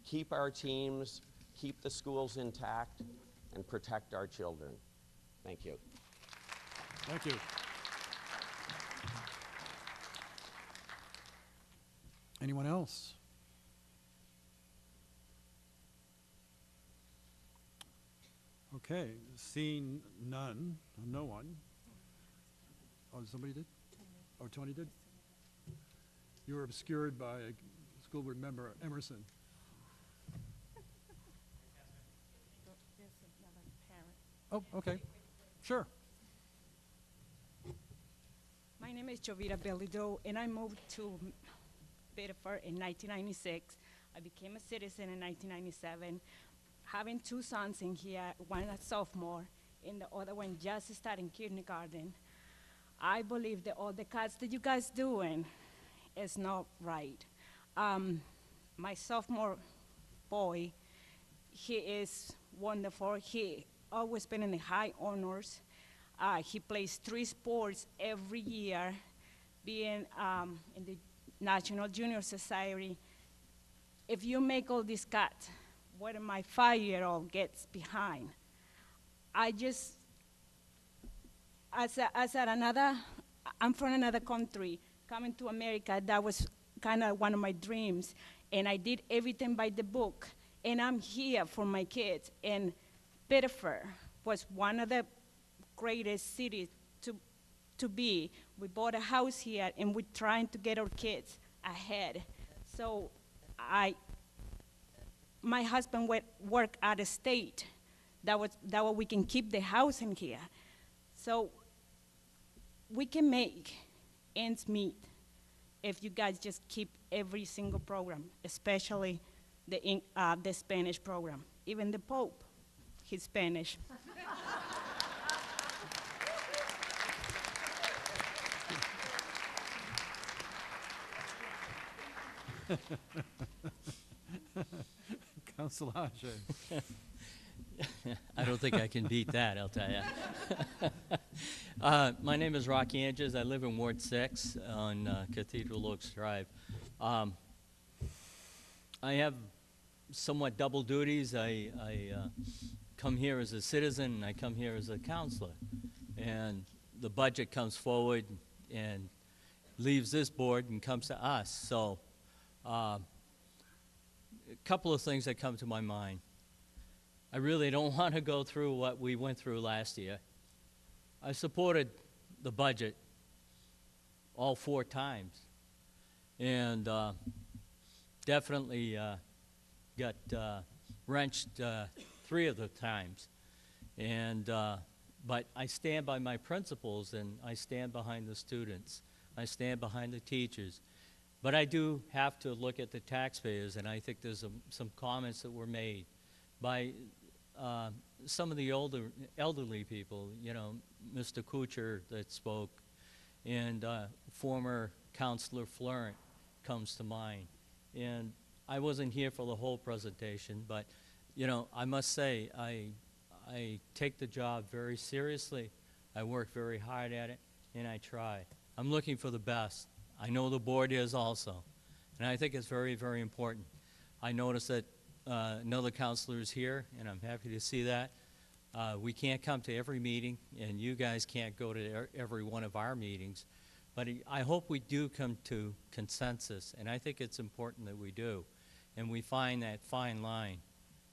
S7: keep our teams, keep the schools intact, and protect our children. Thank you.
S1: Thank you. Anyone else? Okay, seeing none, no one. Oh, somebody did? Oh, Tony did? You were obscured by school board member Emerson. Oh, okay, sure.
S8: My name is Jovita Bellido, and I moved to Biddeford in 1996. I became a citizen in 1997. Having 2 sons in here, one a sophomore and the other one just starting kindergarten, I believe that all the cuts that you guys doing is not right. My sophomore boy, he is wonderful. He always been in the high honors. He plays 3 sports every year, being in the National Junior Society. If you make all these cuts, where my 5-year-old gets behind, I'm from another country, coming to America, that was kind of one of my dreams, and I did everything by the book, and I'm here for my kids, and Biddeford was one of the greatest city to be. We bought a house here, and we're trying to get our kids ahead. So my husband worked out of state. That way we can keep the house in here. So we can make ends meet if you guys just keep every single program, especially the Spanish program. Even the Pope, he's Spanish.
S1: Councilor Ajay.
S2: I don't think I can beat that, I'll tell you. My name is Rocky Anges. I live in Ward 6 on Cathedral Oaks Drive. I have somewhat double duties. I come here as a citizen, and I come here as a counselor. And the budget comes forward and leaves this board and comes to us. So a couple of things that come to my mind. I really don't want to go through what we went through last year. I supported the budget all 4 times, and definitely got wrenched 3 of the times. And but I stand by my principles, and I stand behind the students. I stand behind the teachers. But I do have to look at the taxpayers, and I think there's some comments that were made by some of the elderly people, you know, Mr. Kuchar that spoke, and former Councilor Florent comes to mind. And I wasn't here for the whole presentation, but, you know, I must say, I take the job very seriously. I work very hard at it, and I try. I'm looking for the best. I know the board is also, and I think it's very, very important. I noticed that another counselor is here, and I'm happy to see that. We can't come to every meeting, and you guys can't go to every one of our meetings, but I hope we do come to consensus, and I think it's important that we do, and we find that fine line,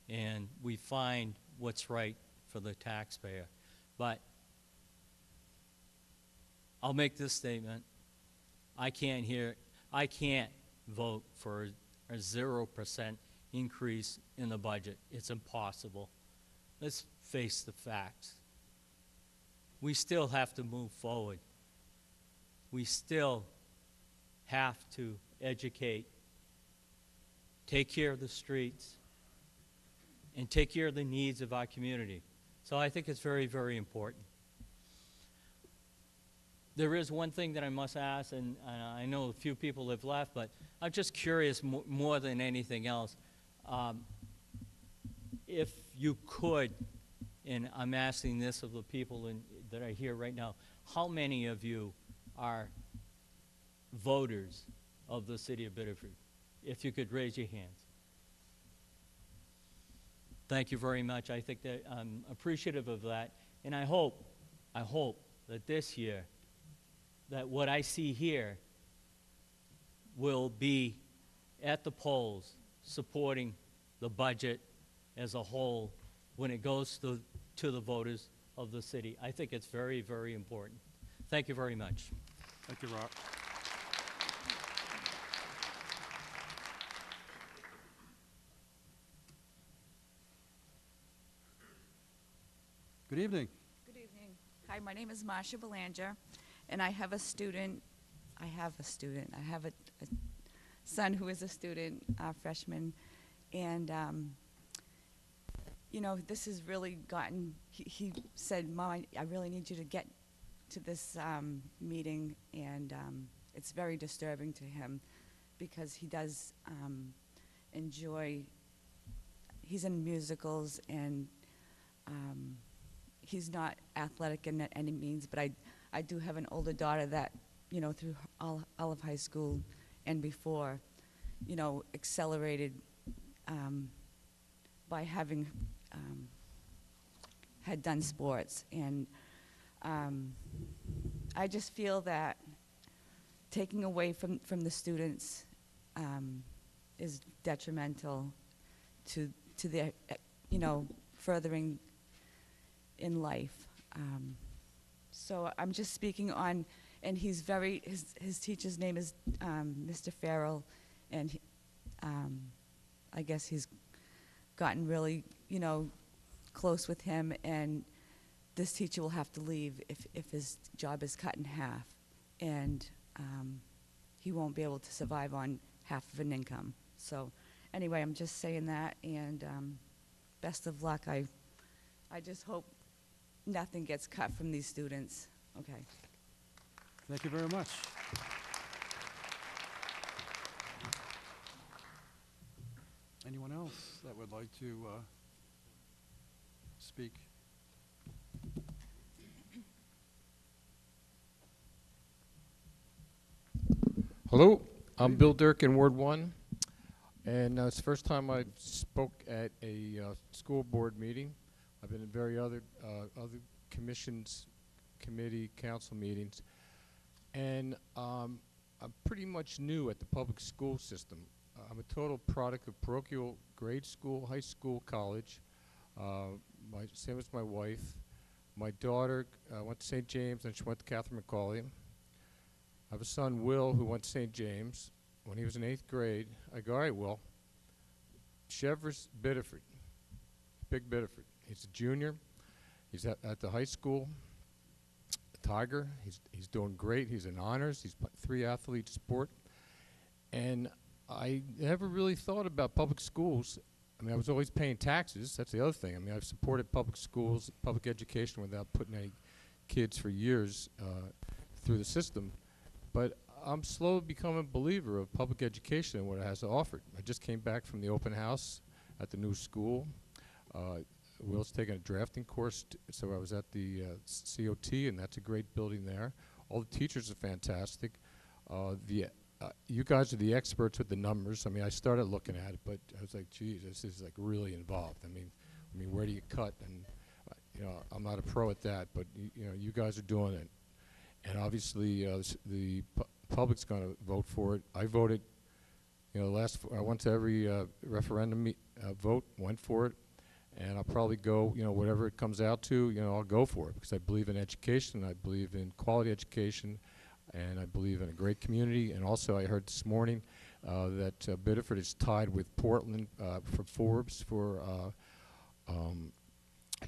S2: and we find what's right for the taxpayer. But I'll make this statement. I can't vote for a 0% increase in the budget. It's impossible. Let's face the facts. We still have to move forward. We still have to educate, take care of the streets, and take care of the needs of our community. So I think it's very, very important. There is one thing that I must ask, and I know a few people have left, but I'm just curious more than anything else. If you could, and I'm asking this of the people that are here right now, how many of you are voters of the city of Biddeford? If you could raise your hands. Thank you very much. I think that I'm appreciative of that, and I hope that this year, that what I see here will be at the polls supporting the budget as a whole when it goes to the voters of the city. I think it's very, very important. Thank you very much.
S1: Thank you, Rob. Good evening.
S9: Good evening. Hi, my name is Marcia Belanger, and I have a son who is a student, freshman, and you know, this has really gotten, he said, Mom, I really need you to get to this meeting, and it's very disturbing to him because he does enjoy, he's in musicals, and he's not athletic in any means, but I do have an older daughter that, you know, through all of high school and before, you know, accelerated by having had done sports. And I just feel that taking away from the students is detrimental to their, you know, furthering in life.
S22: So I'm just speaking on, and he's very, his teacher's name is Mr. Farrell, and I guess he's gotten really, you know, close with him, and this teacher will have to leave if his job is cut in half, and he won't be able to survive on half of an income. So anyway, I'm just saying that, and best of luck. I just hope nothing gets cut from these students. Okay.
S1: Thank you very much. Anyone else that would like to speak?
S10: Hello, I'm Bill Dirk in Ward 1, and it's the first time I spoke at a school board meeting. I've been in other commissions, committee, council meetings, and I'm pretty much new at the public school system. I'm a total product of parochial grade school, high school, college. Same as my wife. My daughter went to St. James, and she went to Catherine McCauley. I have a son, Will, who went to St. James. When he was in 8th grade, I go, all right, Will, Chevers Biddeford, Big Biddeford. He's a junior. He's at the high school, Tiger. He's doing great. He's in honors. He's 3-athlete sport. And I never really thought about public schools. I mean, I was always paying taxes. That's the other thing. I mean, I've supported public schools, public education without putting any kids for years through the system. But I'm slowly becoming a believer of public education and what it has to offer. I just came back from the open house at the new school. Will's taking a drafting course, so I was at the COT, and that's a great building there. All the teachers are fantastic. You guys are the experts with the numbers. I mean, I started looking at it, but I was like, geez, this is like really involved. I mean, where do you cut? And you know, I'm not a pro at that, but you know, you guys are doing it. And obviously, the public's going to vote for it. I voted, you know, I went to every referendum vote, went for it, and I'll probably go, you know, whatever it comes out to, you know, I'll go for it because I believe in education, I believe in quality education, and I believe in a great community. And also, I heard this morning that Biddeford is tied with Portland for Forbes for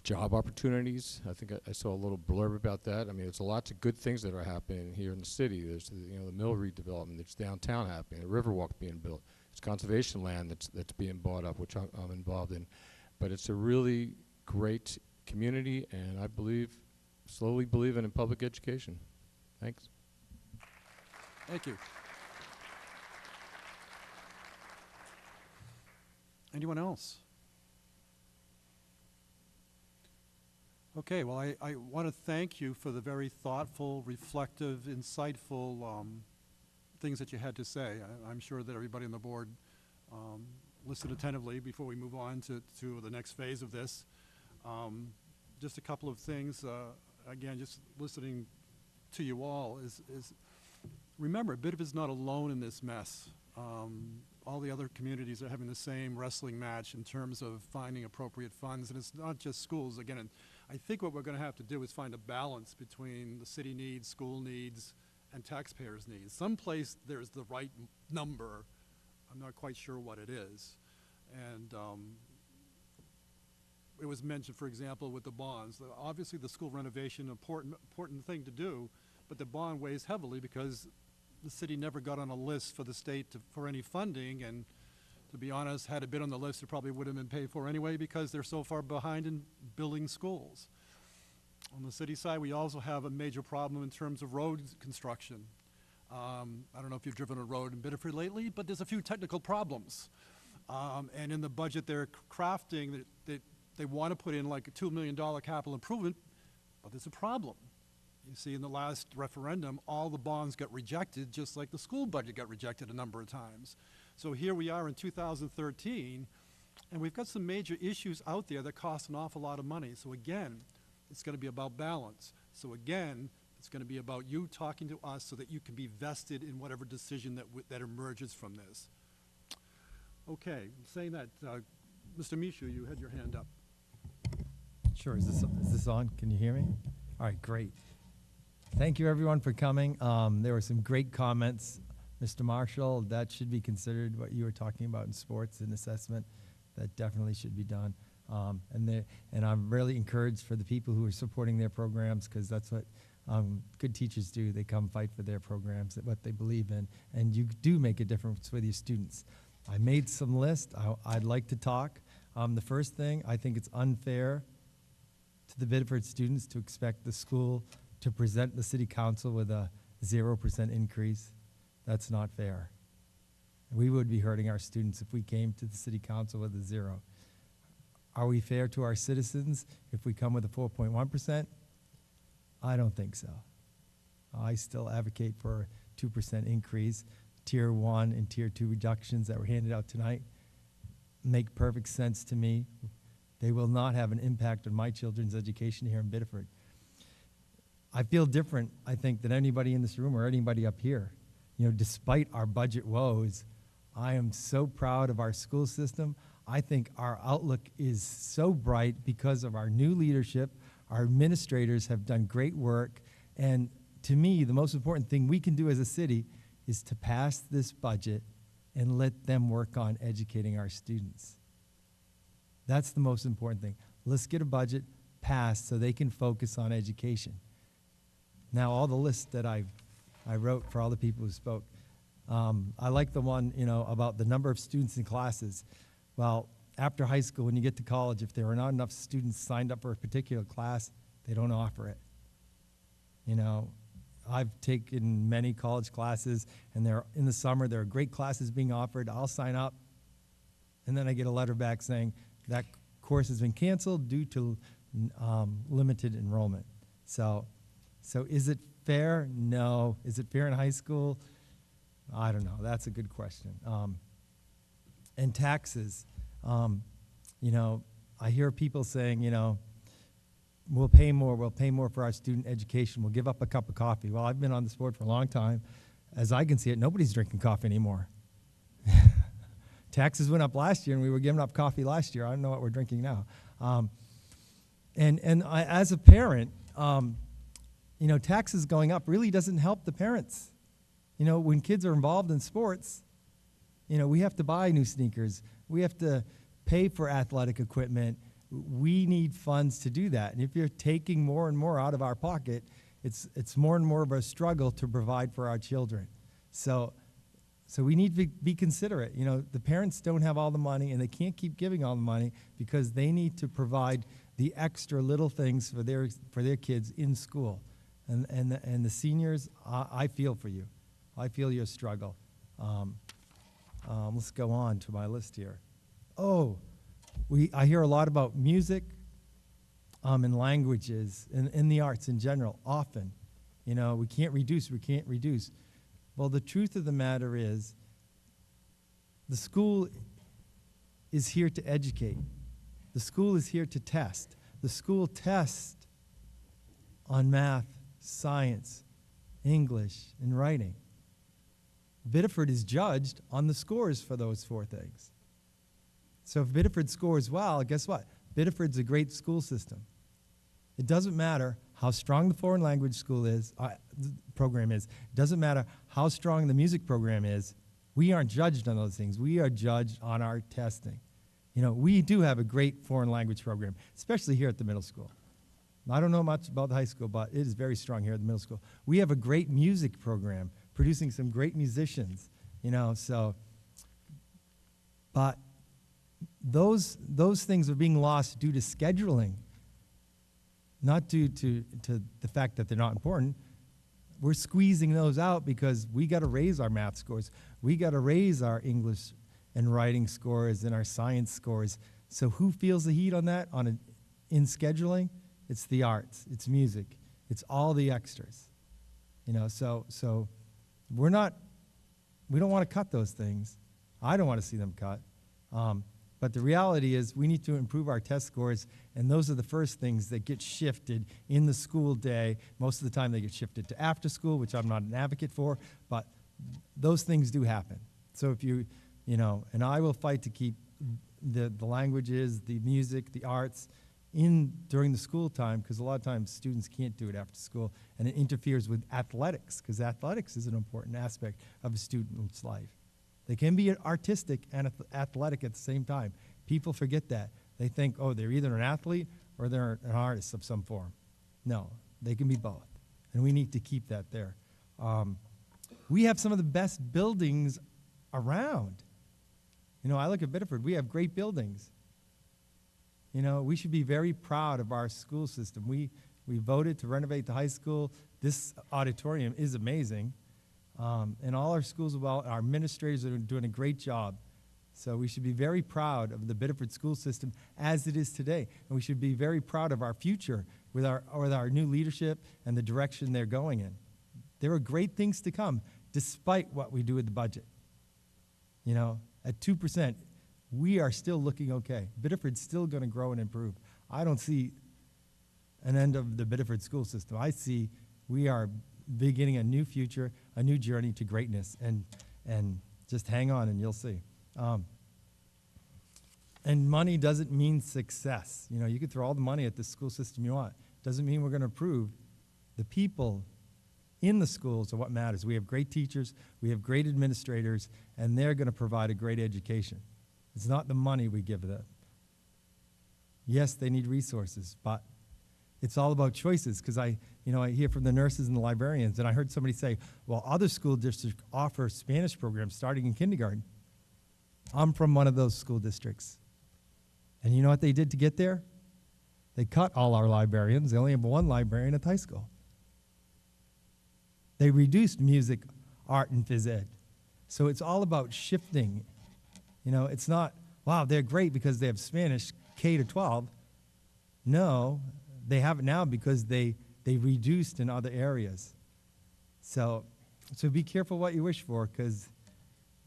S10: job opportunities. I think I saw a little blurb about that. I mean, there's lots of good things that are happening here in the city. There's the mill redevelopment. There's downtown happening. A Riverwalk being built. There's conservation land that's being bought up, which I'm involved in. But it's a really great community, and I slowly believing in public education. Thanks.
S1: Thank you. Anyone else? Okay, well, I want to thank you for the very thoughtful, reflective, insightful things that you had to say. I'm sure that everybody on the board listened attentively before we move on to the next phase of this. Just a couple of things. Again, just listening to you all is remember, Biddeford is not alone in this mess. All the other communities are having the same wrestling match in terms of finding appropriate funds, and it's not just schools. Again, I think what we're going to have to do is find a balance between the city needs, school needs, and taxpayers' needs. Someplace there's the right number. I'm not quite sure what it is. And it was mentioned, for example, with the bonds. Obviously, the school renovation, important thing to do, but the bond weighs heavily because the city never got on a list for the state for any funding, and to be honest, had it been on the list, it probably would have been paid for anyway because they're so far behind in building schools. On the city side, we also have a major problem in terms of road construction. I don't know if you've driven a road in Biddeford lately, but there's a few technical problems. And in the budget they're crafting, they want to put in like a $2 million capital improvement, but there's a problem. You see, in the last referendum, all the bonds got rejected, just like the school budget got rejected a number of times. So here we are in 2013, and we've got some major issues out there that cost an awful lot of money. So again, it's going to be about balance. So again, it's going to be about you talking to us so that you can be vested in whatever decision that emerges from this. Okay, saying that, Mr. Mishu, you had your hand up.
S11: Sure, is this on? Can you hear me? All right, great. Thank you, everyone, for coming. There were some great comments. Mr. Marshall, that should be considered what you were talking about in sports and assessment. That definitely should be done. And I'm really encouraged for the people who are supporting their programs, because that's what good teachers do. They come fight for their programs, what they believe in, and you do make a difference with your students. I made some lists. I'd like to talk. The first thing, I think it's unfair to the Biddeford students to expect the school to present the city council with a 0% increase. That's not fair. We would be hurting our students if we came to the city council with a 0. Are we fair to our citizens if we come with a 4.1%? I don't think so. I still advocate for a 2% increase. Tier 1 and Tier 2 reductions that were handed out tonight make perfect sense to me. They will not have an impact on my children's education here in Biddeford. I feel different, I think, than anybody in this room or anybody up here. You know, despite our budget woes, I am so proud of our school system. I think our outlook is so bright because of our new leadership. Our administrators have done great work. And to me, the most important thing we can do as a city is to pass this budget and let them work on educating our students. That's the most important thing. Let's get a budget passed so they can focus on education. Now, all the lists that I wrote for all the people who spoke, I like the one, about the number of students in classes. Well, after high school, when you get to college, if there are not enough students signed up for a particular class, they don't offer it. I've taken many college classes, and in the summer, there are great classes being offered. I'll sign up, and then I get a letter back saying that course has been canceled due to limited enrollment. So is it fair? No. Is it fair in high school? I don't know. That's a good question. And taxes. I hear people saying, we'll pay more for our student education. We'll give up a cup of coffee. Well, I've been on this board for a long time. As I can see it, nobody's drinking coffee anymore. Taxes went up last year, and we were giving up coffee last year. I don't know what we're drinking now. As a parent, taxes going up really doesn't help the parents. When kids are involved in sports, we have to buy new sneakers. We have to pay for athletic equipment. We need funds to do that. And if you're taking more and more out of our pocket, it's more and more of a struggle to provide for our children. So we need to be considerate. The parents don't have all the money, and they can't keep giving all the money because they need to provide the extra little things for their kids in school. And the seniors, I feel for you. I feel your struggle. Let's go on to my list here. I hear a lot about music and languages and the arts in general, often. We can't reduce. Well, the truth of the matter is the school is here to educate. The school is here to test. The school tests on math, science, English, and writing. Biddeford is judged on the scores for those 4 things. So if Biddeford scores well, guess what? Biddeford's a great school system. It doesn't matter how strong the foreign language program is. It doesn't matter how strong the music program is. We aren't judged on those things. We are judged on our testing. We do have a great foreign language program, especially here at the middle school. I don't know much about the high school, but it is very strong here at the middle school. We have a great music program, producing some great musicians, but those things are being lost due to scheduling, not due to the fact that they're not important. We're squeezing those out because we got to raise our math scores. We got to raise our English and writing scores and our science scores. So who feels the heat on that in scheduling? It's the arts, it's music, it's all the extras. So we don't want to cut those things. I don't want to see them cut. But the reality is we need to improve our test scores, and those are the first things that get shifted in the school day. Most of the time they get shifted to after school, which I'm not an advocate for, but those things do happen. So if and I will fight to keep the languages, the music, the arts, during the school time, because a lot of times students can't do it after school, and it interferes with athletics, because athletics is an important aspect of a student's life. They can be artistic and athletic at the same time. People forget that. They think, oh, they're either an athlete or they're an artist of some form. No, they can be both, and we need to keep that there. We have some of the best buildings around. You know, I look at Biddeford, we have great buildings. You know, we should be very proud of our school system. We voted to renovate the high school. This auditorium is amazing. And all our schools, well, our administrators are doing a great job. So we should be very proud of the Biddeford school system as it is today. And we should be very proud of our future with our new leadership and the direction they're going in. There are great things to come, despite what we do with the budget. You know, at 2%, we are still looking okay. Biddeford's still going to grow and improve. I don't see an end of the Biddeford school system. I see we are beginning a new future, a new journey to greatness, and just hang on and you'll see. And money doesn't mean success. You know, you can throw all the money at the school system you want. Doesn't mean we're going to improve. The people in the schools are what matters. We have great teachers, we have great administrators, and they're going to provide a great education. It's not the money we give them. Yes, they need resources, but it's all about choices, because I hear from the nurses and the librarians, and I heard somebody say, well, other school districts offer Spanish programs starting in kindergarten. I'm from one of those school districts. And you know what they did to get there? They cut all our librarians. They only have one librarian at the high school. They reduced music, art, and phys ed. So it's all about shifting. You know, it's not, wow, they're great because they have Spanish K to 12. No, they have it now because they reduced in other areas. So be careful what you wish for, because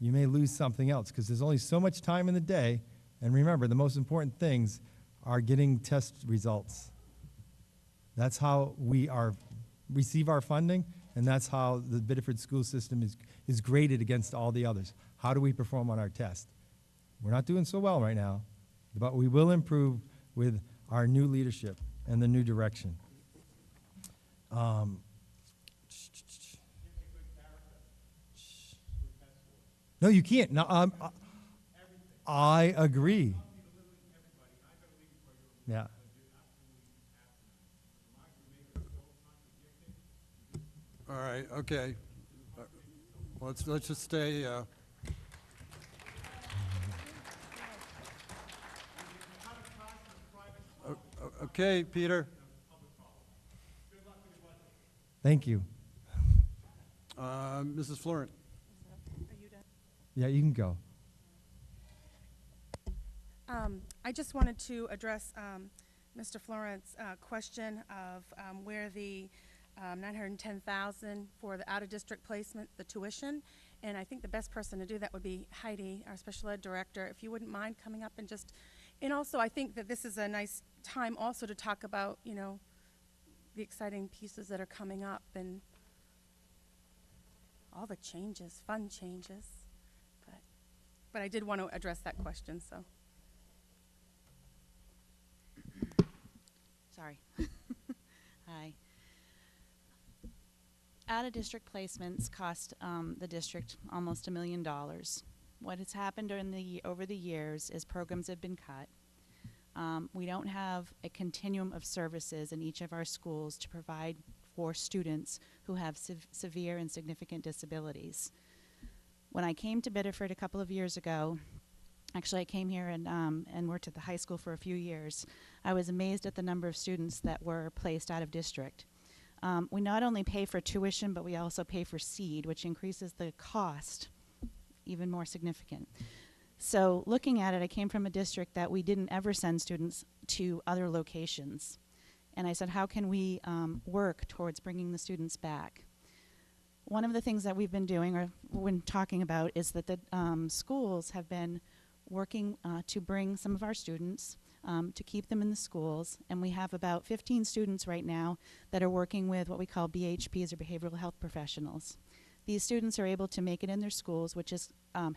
S11: you may lose something else, because there's only so much time in the day. And remember, the most important things are getting test results. That's how we receive our funding, and that's how the Biddeford school system is graded against all the others. How do we perform on our test? We're not doing so well right now, but we will improve with our new leadership and the new direction. No, you can't. No, I agree. Yeah.
S1: All right, okay. Let's just stay. Okay, Peter.
S11: Thank you.
S1: Mrs. Florent.
S11: Yeah, you can go.
S4: I just wanted to address Mr. Florent's question of where the $910,000 for the out-of-district placement, the tuition, and I think the best person to do that would be Heidi, our special ed director. If you wouldn't mind coming up and and also I think that this is a nice time also to talk about, you know, the exciting pieces that are coming up and all the changes, fun changes. But I did want to address that question, so.
S12: Sorry. Hi. Out-of-district placements cost the district almost $1 million. What has happened over the years is programs have been cut. We don't have a continuum of services in each of our schools to provide for students who have severe and significant disabilities. When I came to Biddeford a couple of years ago, actually I came here and worked at the high school for a few years, I was amazed at the number of students that were placed out of district. We not only pay for tuition, but we also pay for seed, which increases the cost even more significant. So looking at it, I came from a district that we didn't ever send students to other locations. And I said, how can we work towards bringing the students back? One of the things that we've been doing, or when talking about, is that the schools have been working to bring some of our students, to keep them in the schools, and we have about 15 students right now that are working with what we call BHPs, or behavioral health professionals. These students are able to make it in their schools, which has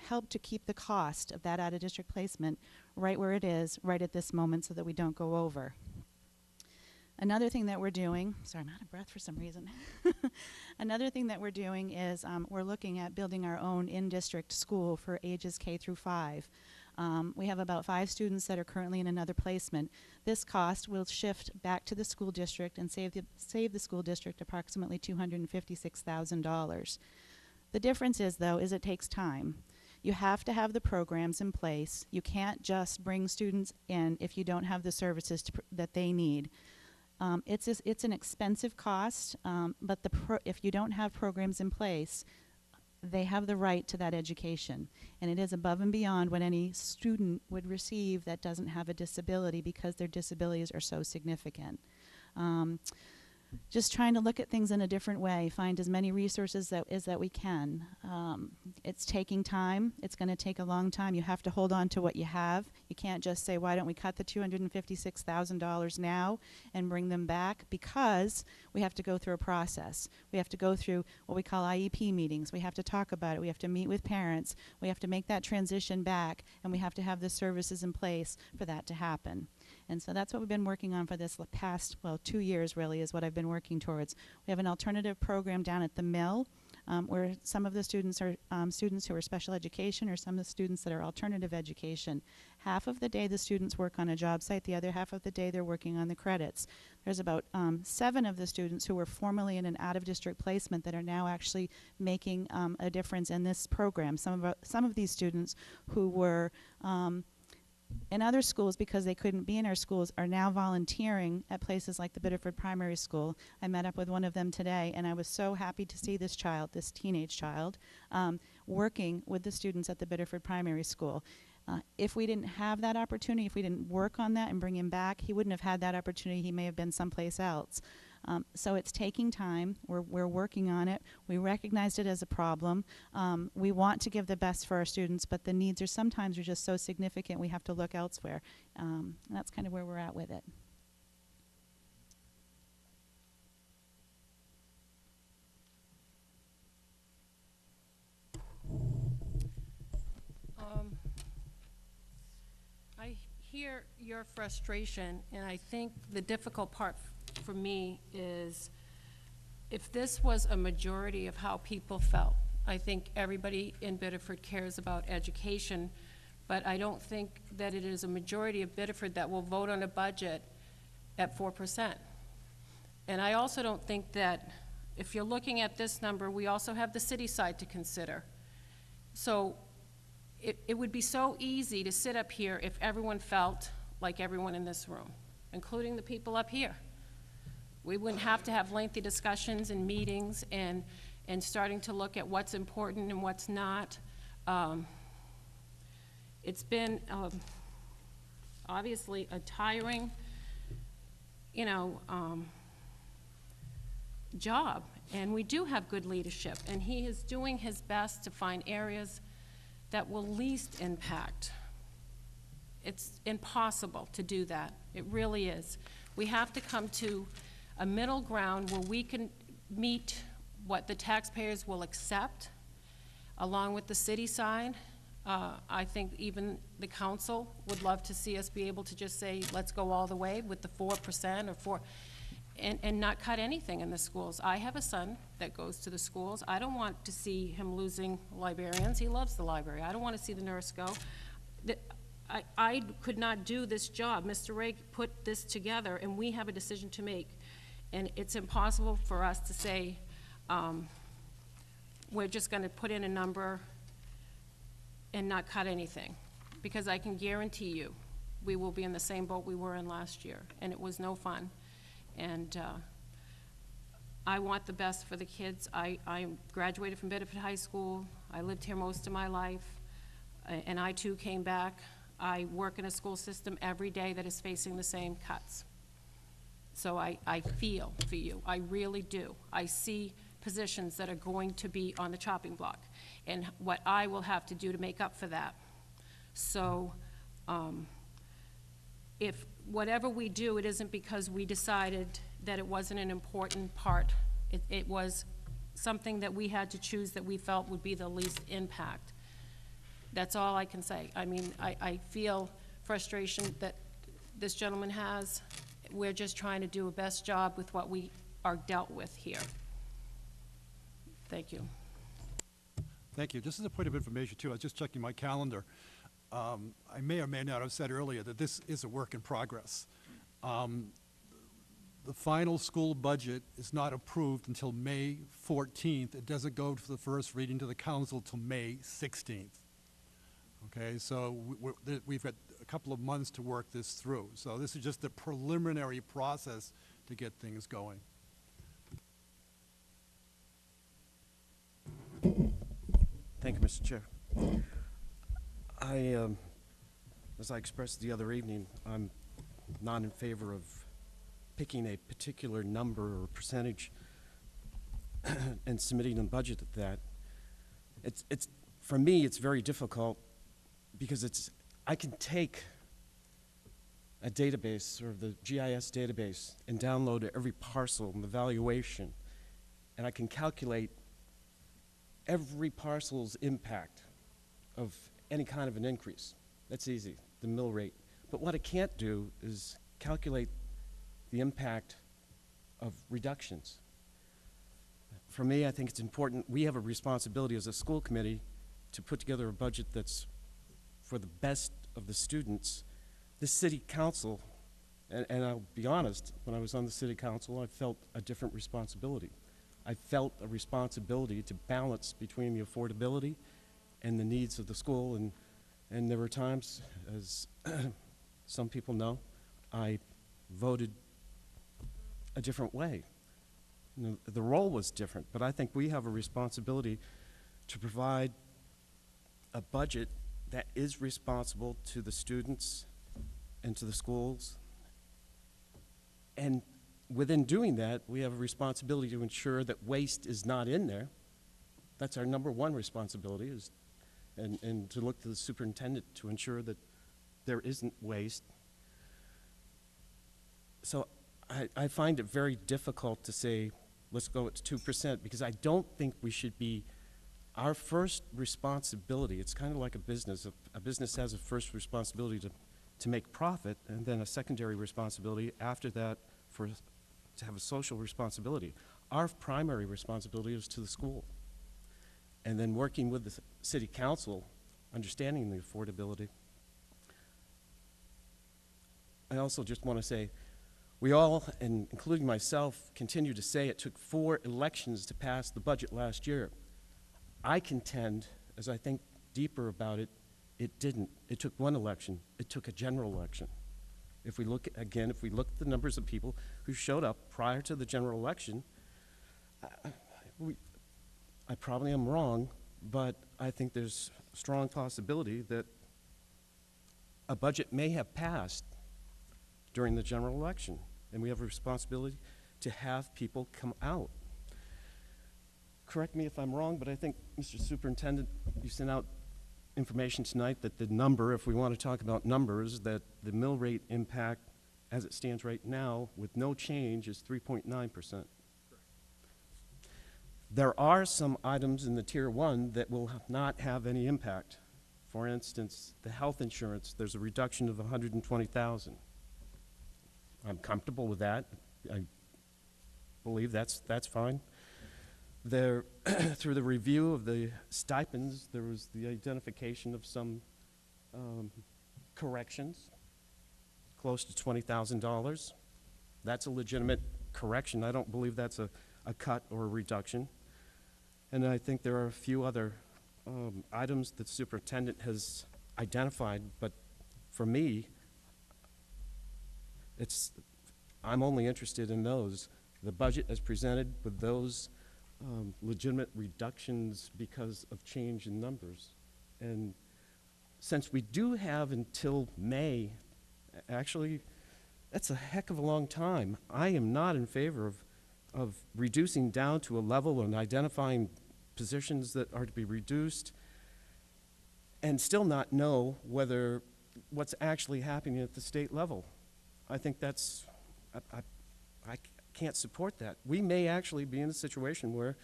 S12: helped to keep the cost of that out-of-district placement right where it is, right at this moment, so that we don't go over. Another thing that we're doing, sorry, I'm out of breath for some reason. Another thing that we're doing is we're looking at building our own in-district school for ages K through 5. We have about 5 students that are currently in another placement. This cost will shift back to the school district and save the school district approximately $256,000. The difference is, though, is it takes time. You have to have the programs in place. You can't just bring students in if you don't have the services that they need. It's an expensive cost, but if you don't have programs in place, they have the right to that education. And it is above and beyond what any student would receive that doesn't have a disability, because their disabilities are so significant. Just trying to look at things in a different way, find as many resources that we can. It's taking time. It's going to take a long time. You have to hold on to what you have. You can't just say, why don't we cut the $256,000 now and bring them back? Because we have to go through a process. We have to go through what we call IEP meetings. We have to talk about it. We have to meet with parents. We have to make that transition back, and we have to have the services in place for that to happen. And so that's what we've been working on for this past, 2 years really, is what I've been working towards. We have an alternative program down at the mill, where some of the students are students who are special education, or some of the students that are alternative education. Half of the day the students work on a job site, the other half of the day they're working on the credits. There's about 7 of the students who were formerly in an out-of-district placement that are now actually making a difference in this program. Some of these students who were in other schools because they couldn't be in our schools are now volunteering at places like the Biddeford Primary School. I met up with one of them today, and I was so happy to see this child, this teenage child, working with the students at the Biddeford Primary School. If we didn't have that opportunity, if we didn't work on that and bring him back, he wouldn't have had that opportunity. He may have been someplace else. So it's taking time. We're working on it. We recognized it as a problem. We want to give the best for our students, but the needs are sometimes just so significant we have to look elsewhere. And that's kind of where we're at with it.
S13: I hear your frustration, and I think the difficult part for me is, if this was a majority of how people felt, I think everybody in Biddeford cares about education, but I don't think that it is a majority of Biddeford that will vote on a budget at 4%. And I also don't think that, if you're looking at this number, we also have the city side to consider. So it would be so easy to sit up here if everyone felt like everyone in this room, including the people up here. We wouldn't have to have lengthy discussions and meetings and starting to look at what's important and what's not. It's been obviously a tiring, job, and we do have good leadership, and he is doing his best to find areas that will least impact. It's impossible to do that. It really is. We have to come to a middle ground where we can meet what the taxpayers will accept, along with the city side. I think even the council would love to see us be able to just say, let's go all the way with the 4% or 4%, and not cut anything in the schools. I have a son that goes to the schools. I don't want to see him losing librarians. He loves the library. I don't want to see the nurse go. I could not do this job. Mr. Ray put this together, and we have a decision to make. And it's impossible for us to say, we're just going to put in a number and not cut anything. Because I can guarantee you, we will be in the same boat we were in last year. And it was no fun. And I want the best for the kids. I graduated from Biddeford High School. I lived here most of my life. And I too came back. I work in a school system every day that is facing the same cuts. So I feel for you, I really do. I see positions that are going to be on the chopping block, and what I will have to do to make up for that. So if whatever we do, it isn't because we decided that it wasn't an important part. It was something that we had to choose that we felt would be the least impact. That's all I can say. I mean, I feel frustration that this gentleman has, We're just trying to do a best job with what we are dealt with here. Thank you.
S1: Thank you. Just as a point of information, too, I was just checking my calendar. I may or may not have said earlier that this is a work in progress. The final school budget is not approved until May 14th. It doesn't go to the first reading to the council till May 16th. Okay, so we've got a couple of months to work this through. So this is just the preliminary process to get things going.
S14: Thank you, Mr. Chair. As I expressed the other evening, I'm not in favor of picking a particular number or percentage and submitting a budget at that. It's for me, it's very difficult because I can take a database or the GIS database and download every parcel and the valuation, and I can calculate every parcel's impact of any kind of an increase. That's easy, the mill rate. But what I can't do is calculate the impact of reductions. For me, I think it's important, we have a responsibility as a school committee to put together a budget that's for the best of the students. The city council, and I'll be honest, when I was on the city council, I felt a different responsibility. I felt a responsibility to balance between the affordability and the needs of the school, and there were times, as some people know, I voted a different way. You know, the role was different, but I think we have a responsibility to provide a budget that is responsible to the students and to the schools. And within doing that, we have a responsibility to ensure that waste is not in there. That's our number one responsibility, and to look to the superintendent to ensure that there isn't waste. So I find it very difficult to say, let's go at 2%, because I don't think we should be, our first responsibility, it's kind of like a business. A business has a first responsibility to make profit, and then a secondary responsibility after that to have a social responsibility. Our primary responsibility is to the school. And then working with the city council, understanding the affordability. I also just want to say, we all, and including myself, continue to say it took 4 elections to pass the budget last year. I contend, as I think deeper about it, it didn't. It took 1 election. It took a general election. If we look, again, if we look at the numbers of people who showed up prior to the general election, I probably am wrong, but I think there's a strong possibility that a budget may have passed during the general election, and we have a responsibility to have people come out. Correct me if I'm wrong, but I think, Mr. Superintendent, you sent out information tonight that the number, if we want to talk about numbers, that the mill rate impact as it stands right now with no change is 3.9%. There are some items in the Tier 1 that will not have any impact. For instance, the health insurance, there's a reduction of $120,000. I'm comfortable with that. I believe that's fine. There, through the review of the stipends, there was the identification of some corrections, close to $20,000. That's a legitimate correction. I don't believe that's a cut or a reduction. And I think there are a few other items that the superintendent has identified, but for me, I'm only interested in those. The budget as presented with those legitimate reductions because of change in numbers. And since we do have until May, actually, that's a heck of a long time. I am not in favor of reducing down to a level and identifying positions that are to be reduced and still not know what's actually happening at the state level. I think that's, I can't support that. We may actually be in a situation where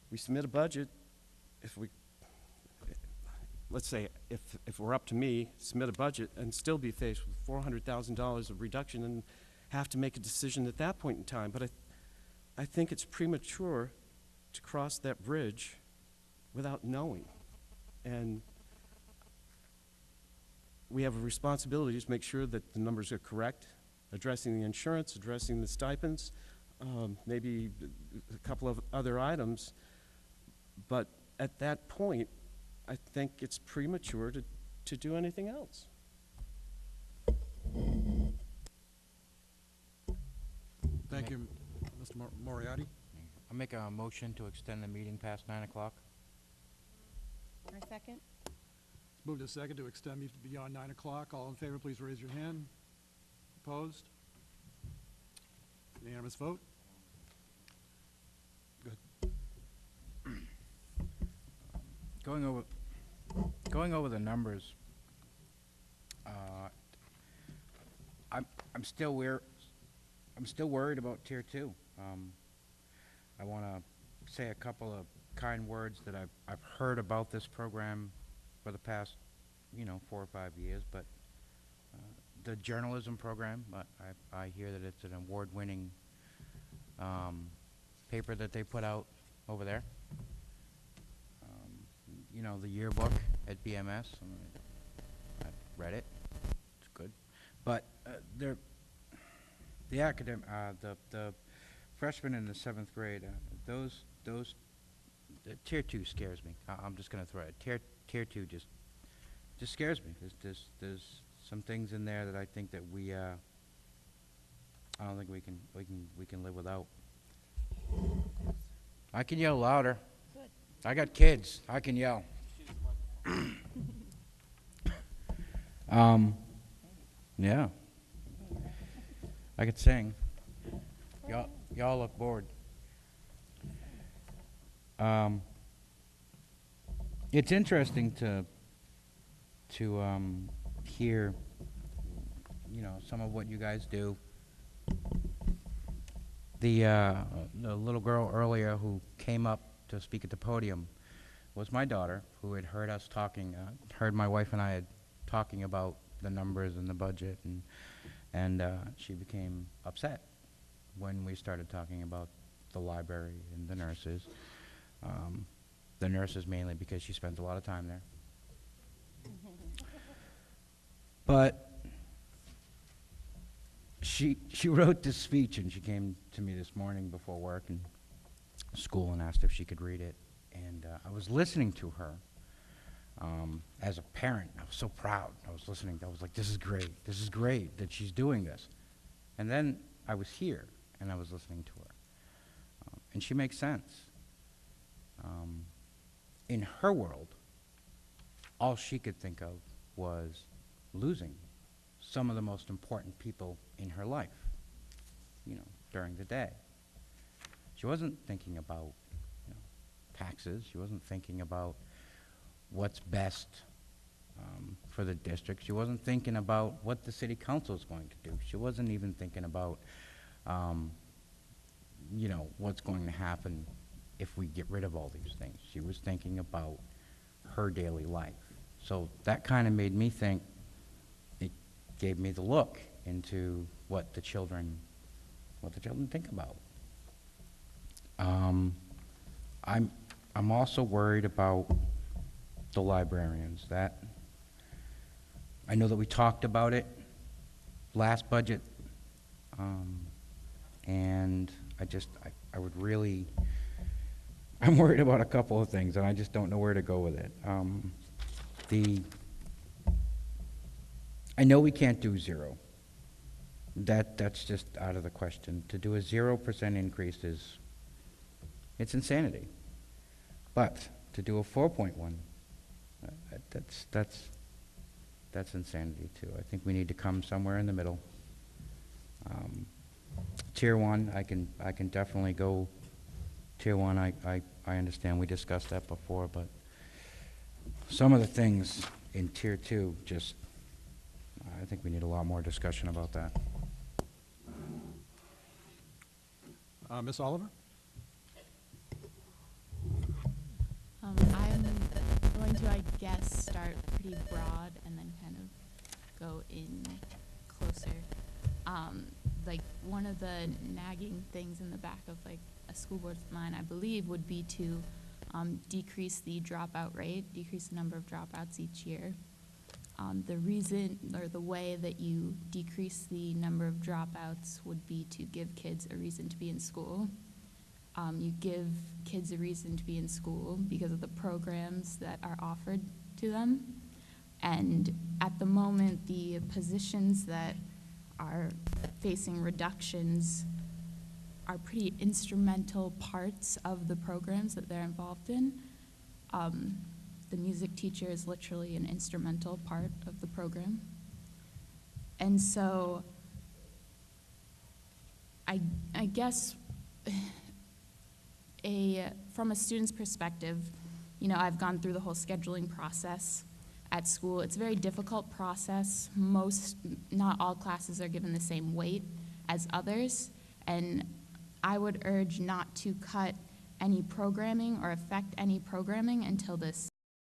S14: we submit a budget, let's say, if we're up to me, submit a budget and still be faced with $400,000 of reduction and have to make a decision at that point in time. But I think it's premature to cross that bridge without knowing. And we have a responsibility to make sure that the numbers are correct, addressing the insurance, addressing the stipends, maybe a couple of other items. But at that point, I think it's premature to do anything else.
S1: Thank you, Mr. Moriarty.
S15: I'll make a motion to extend the meeting past 9 o'clock.
S12: I second.
S1: Moved to second to extend beyond 9 o'clock. All in favor, please raise your hand. Opposed? Unanimous vote? Good.
S15: Going over the numbers, I'm still worried about Tier 2. I want to say a couple of kind words that I've heard about this program for the past, 4 or 5 years, but the journalism program, I hear that it's an award-winning paper that they put out over there. The yearbook at BMS, I've read it, it's good. But the freshmen in the 7th grade, the Tier 2 scares me. I'm just going to throw it. Tier 2 just scares me. There's some things in there that I think that I don't think we can live without. I can yell louder.
S12: Good.
S15: I got kids. I can yell. Yeah. I could sing. Y'all look bored. It's interesting to hear, some of what you guys do. The little girl earlier who came up to speak at the podium was my daughter, who had heard us talking, heard my wife and I talking about the numbers and the budget, and she became upset when we started talking about the library and the nurses. The nurses mainly because she spends a lot of time there. But she wrote this speech, and she came to me this morning before work and school and asked if she could read it. And I was listening to her. As a parent, I was so proud. I was listening. I was like, this is great. This is great that she's doing this. And then I was here, and I was listening to her. And she makes sense. In her world, all she could think of was losing some of the most important people in her life, during the day. She wasn't thinking about, taxes. She wasn't thinking about what's best for the district. She wasn't thinking about what the city council is going to do. She wasn't even thinking about, what's going to happen if we get rid of all these things. She was thinking about her daily life. So that kind of made me think, it gave me the look into what the children think about. I'm also worried about the librarians. That I know that we talked about it last budget, and I would really, I'm worried about a couple of things, and I just don't know where to go with it. I know we can't do zero. That's just out of the question. To do a 0% increase it's insanity. But to do a 4.1, that's insanity too. I think we need to come somewhere in the middle. Tier 1, I can definitely go. Tier 1, I understand. We discussed that before, but some of the things in Tier 2 I think we need a lot more discussion about that.
S1: Ms. Oliver?
S16: I'm going to, I guess, start pretty broad and then kind of go in closer. Like one of the nagging things in the back of like a school board's mind, I believe, would be to decrease the dropout rate, decrease the number of dropouts each year. The reason or the way that you decrease the number of dropouts would be to give kids a reason to be in school. You give kids a reason to be in school because of the programs that are offered to them. And at the moment, the positions that are facing reductions are pretty instrumental parts of the programs that they're involved in. The music teacher is literally an instrumental part of the program. And so I guess from a student's perspective, you know, I've gone through the whole scheduling process at school. It's a very difficult process. Not all classes are given the same weight as others, and I would urge not to cut any programming or affect any programming until this